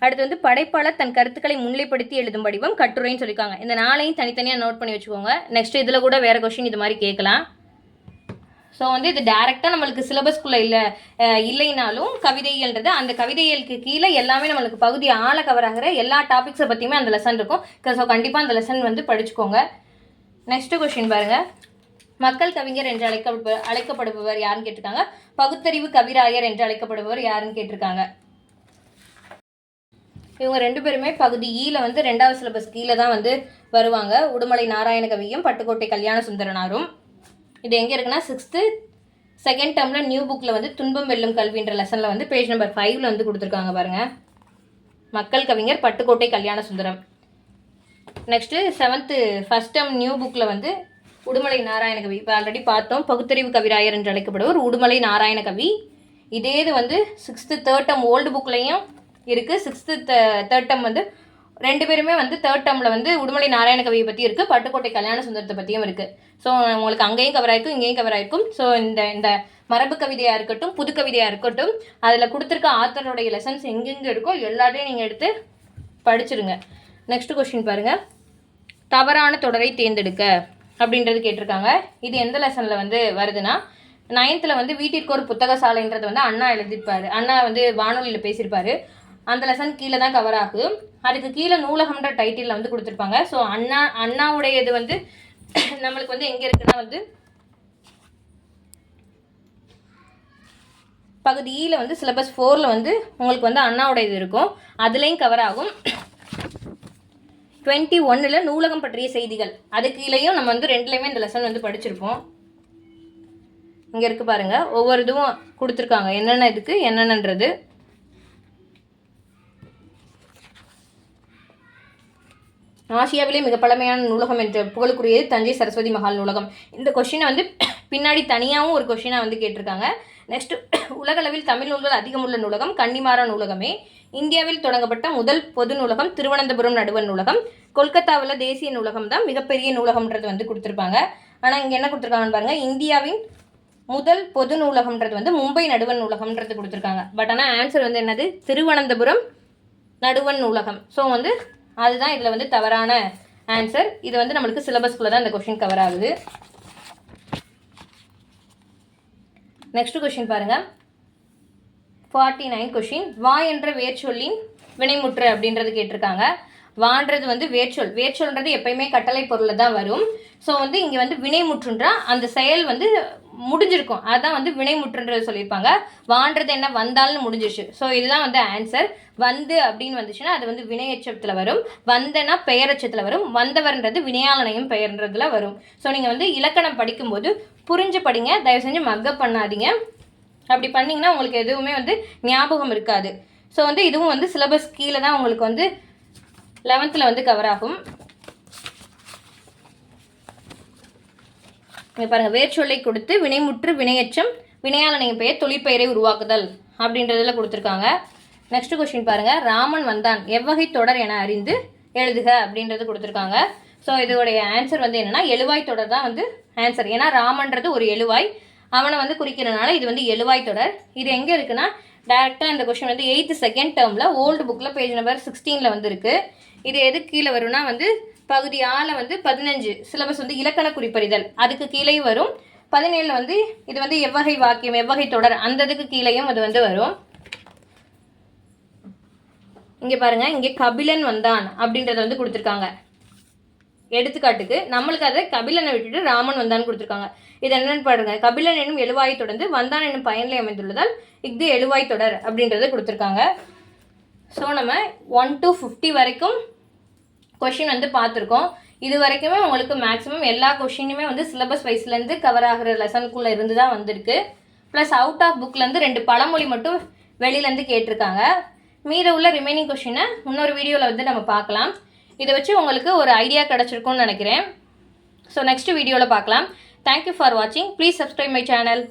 அடுத்து வந்து படைப்பாளர் தன் கருத்துக்களை முன்னிலைப்படுத்தி எழுதும் வடிவம் கட்டுரைன்னு சொல்லியிருக்காங்க. இந்த 4ஐயும் தனித்தனியாக நோட் பண்ணி வச்சுக்கோங்க. நெக்ஸ்ட் இதில் கூட வேறு கொஸ்டின் இது மாதிரி கேட்கலாம். ஸோ வந்து இது டேரெக்டாக நம்மளுக்கு சிலபஸ்க்குள்ளே இல்லைனாலும் கவிதைகள்ன்றது அந்த கவிதைகளுக்கு கீழே எல்லாமே நம்மளுக்கு பகுதி ஆள கவர் ஆகிற எல்லா டாபிக்ஸை பற்றியுமே அந்த லெசன் இருக்கும். ஸோ கண்டிப்பாக அந்த லெசன் வந்து படிச்சுக்கோங்க. நெக்ஸ்ட் கொஸ்டின் பாருங்கள், மக்கள் கவிஞர் என்று அழைக்கப்படுபவர் யாருன்னு கேட்டிருக்காங்க. பகுத்தறிவு கவிராயர் என்று அழைக்கப்படுபவர் யாருன்னு கேட்டிருக்காங்க. இவங்க 2 பேருமே பகுதி ஈல வந்து 2வது சிலபஸ் கீழே தான் வந்து வருவாங்க. உடுமலை நாராயண கவியும் பட்டுக்கோட்டை கல்யாண சுந்தரனாரும். இது எங்கே இருக்குன்னா 6th செகண்ட் டேர்மில் நியூ புக்கில் வந்து துன்பம் வெல்லும் கல்வின்ற லெசனில் வந்து பேஜ் நம்பர் 5ல் வந்து கொடுத்துருக்காங்க பாருங்கள். மக்கள் கவிஞர் Pattukkottai Kalyana Sundaram. Next 7th first term new புக்கில் வந்து உடுமலை நாராயண கவி. இப்போ ஆல்ரெடி பார்த்தோம், பகுத்தறிவு கவிராயர் என்று அழைக்கப்படுவர் உடுமலை நாராயண கவி. இதே இது வந்து 6th தேர்ட் டேர்ம் ஓல்டு புக்லையும் இருக்குது. 6th தேர்ட் டேர்ம் வந்து 2 பேருமே வந்து தேர்ட் டேர்மில் வந்து உடுமலை நாராயண கவியை பற்றி இருக்குது, பட்டுக்கோட்டை கல்யாண சுந்தரத்தை பற்றியும் இருக்குது. ஸோ உங்களுக்கு அங்கேயும் கவர் ஆயிருக்கும், இங்கேயும் கவர் ஆயிருக்கும். ஸோ இந்த மரபு கவிதையாக இருக்கட்டும், புது கவிதையாக இருக்கட்டும், அதில் கொடுத்துருக்க ஆத்தருடைய லெசன்ஸ் எங்கெங்கே இருக்கோ எல்லாத்தையும் நீங்கள் எடுத்து படிச்சிருங்க. நெக்ஸ்ட் கொஸ்டின் பாருங்கள். தவறான தொடரை தேர்ந்தெடுக்க அப்படின்றது கேட்டிருக்காங்க. இது எந்த லெசனில் வந்து வருதுன்னா 9th வந்து வீட்டிற்கு ஒரு புத்தக சாலைன்றது வந்து அண்ணா எழுதியிருப்பார். அண்ணா வந்து வானொலியில் பேசியிருப்பார். அந்த லெசன் கீழே தான் கவர் ஆகும். அதுக்கு கீழே நூலகம்ன்ற டைட்டிலில் வந்து கொடுத்துருப்பாங்க. ஸோ அண்ணாவுடையது வந்து நம்மளுக்கு வந்து எங்கே இருக்குன்னா வந்து பகுதி ஈல வந்து சிலபஸ் 4ல் வந்து உங்களுக்கு வந்து அண்ணாவுடையது இருக்கும், அதுலேயும் கவர் ஆகும். 21ல் நூலகம் பற்றிய செய்திகள், அது கீழேயும் நம்ம வந்து 2லையுமே இந்த லெசன் வந்து படிச்சிருப்போம். இங்கே இருக்குது பாருங்கள், ஒவ்வொரு இதுவும் கொடுத்துருக்காங்க என்னென்ன இதுக்கு என்னென்னன்றது. ஆசியாவிலே மிக பழமையான நூலகம் என்ற புகழுக்குரியது தஞ்சை சரஸ்வதி மகால் நூலகம். இந்த கொஷினை வந்து பின்னாடி தனியாகவும் ஒரு கொஷினாக வந்து கேட்டிருக்காங்க. நெக்ஸ்ட்டு உலகளவில் தமிழ் நூல்கள் அதிகமுள்ள நூலகம் கன்னிமாரா நூலகமே. இந்தியாவில் தொடங்கப்பட்ட முதல் பொது நூலகம் திருவனந்தபுரம் நடுவண் நூலகம். கொல்கத்தாவில் தேசிய நூலகம் தான் மிகப்பெரிய நூலகம்ன்றது வந்து கொடுத்துருப்பாங்க. ஆனால் இங்கே என்ன கொடுத்துருக்காங்கன்னு பாருங்கள், இந்தியாவின் முதல் பொது நூலகம்ன்றது வந்து மும்பை நடுவண் நூலகம்ன்றது கொடுத்துருக்காங்க. பட் ஆனால் ஆன்சர் வந்து என்னது, திருவனந்தபுரம் நடுவண் நூலகம். ஸோ வந்து அதுதான் இதில் வந்து தவறான ஆன்சர். இது வந்து நம்மளுக்கு சிலபஸ்குள்ளே தான் இந்த கொஷின் கவர் ஆகுது. நெக்ஸ்ட் கொஷின் பாருங்கள். 49 கொஷின். வா என்ற வேர்ச்சொல்லின் வினைமுற்று அப்படின்றது கேட்டிருக்காங்க. வான்றது வந்து வேர்ச்சொல், வேர்ச்சொல்ன்றது எப்பயுமே கட்டளை பொருளில் தான் வரும். ஸோ வந்து இங்கே வந்து வினைமுற்றுன்றா அந்த செயல் வந்து முடிஞ்சிருக்கும், அதுதான் வந்து வினைமுற்றுன்றது சொல்லியிருப்பாங்க. வான்றது என்ன, வந்தால்னு முடிஞ்சிச்சு. ஸோ இதுதான் வந்து ஆன்சர். வந்து அப்படின்னு வந்துச்சுன்னா அது வந்து வினையச்சத்தில் வரும், வந்தனா பெயரச்சத்தில் வரும், வந்தவர்ன்றது வினையாளனையும் பெயர்ன்றதுல வரும். ஸோ நீங்கள் வந்து இலக்கணம் படிக்கும்போது புரிஞ்சு படிங்க, தயவு செஞ்சு மக்கப் பண்ணாதீங்க. அப்படி பண்ணிங்கன்னா உங்களுக்கு எதுவுமே வந்து ஞாபகம் இருக்காது. ஸோ வந்து இதுவும் வந்து சிலபஸ் கீழே தான் உங்களுக்கு வந்து 11th வந்து கவர் ஆகும். இங்கே பாருங்கள், வேர்ச்சொல்லை கொடுத்து வினைமுற்று வினையச்சம் வினையாளனையும் பெயர் தொழிற்பெயரை உருவாக்குதல் அப்படின்றதுல கொடுத்துருக்காங்க. நெக்ஸ்ட் கொஸ்டின் பாருங்கள். ராமன் வந்தான் எவ்வகை தொடர் என அறிந்து எழுதுக அப்படின்றது கொடுத்துருக்காங்க. ஸோ இதோடைய ஆன்சர் வந்து என்னென்னா எழுவாய் தொடர் தான் வந்து ஆன்சர். ஏன்னா ராமன்றது ஒரு எழுவாய், அவனை வந்து குறிக்கிறதுனால இது வந்து எழுவாய் தொடர். இது எங்கே இருக்குன்னா டேரெக்டாக இந்த கொஸ்டின் வந்து 8th செகண்ட் டேர்மில் ஓல்டு புக்கில் பேஜ் நம்பர் 16ல் வந்து இருக்குது. இது எதுக்கு கீழே வரும்னா வந்து பகுதி 6ல் வந்து 15 சிலபஸ் வந்து இலக்கண குறிப்பறிதல் அதுக்கு கீழேயும் வரும். 17ல் வந்து இது வந்து எவ்வகை வாக்கியம் எவ்வகை தொடர் அந்த இதுக்கு கீழேயும் அது வந்து வரும். இங்கே பாருங்கள், இங்கே கபிலன் வந்தான் அப்படின்றத வந்து கொடுத்துருக்காங்க. எடுத்துக்காட்டுக்கு நம்மளுக்கு அதை கபிலனை விட்டுட்டு ராமன் வந்தான்னு கொடுத்துருக்காங்க. இது என்னன்னு பாருங்க, கபிலன் என்னும் எழுவாய் தொடர்ந்து வந்தான் என்னும் பயனிலை அமைந்துள்ளதால் இஃது எழுவாய் தொடர் அப்படின்றத கொடுத்துருக்காங்க. ஸோ நம்ம 1 to 50 வரைக்கும் கொஷின் வந்து பார்த்துருக்கோம். இது வரைக்குமே உங்களுக்கு மேக்ஸிமம் எல்லா கொஷினுமே வந்து சிலபஸ் வைஸ்லேருந்து கவர் ஆகிற லெசனுக்குள்ளே இருந்து தான் வந்திருக்கு. ப்ளஸ் அவுட் ஆஃப் புக்லேருந்து 2 பழமொழி மட்டும் வெளியிலேருந்து கேட்டிருக்காங்க. மீத உள்ள ரிமைனிங் கொஷினை இன்னொரு வீடியோவில் வந்து நம்ம பார்க்கலாம். இதை வச்சு உங்களுக்கு ஒரு ஐடியா கிடச்சிருக்கும்னு நினைக்கிறேன். ஸோ நெக்ஸ்ட் வீடியோவில் பார்க்கலாம். தேங்க்யூ ஃபார் வாட்சிங். Please subscribe my channel.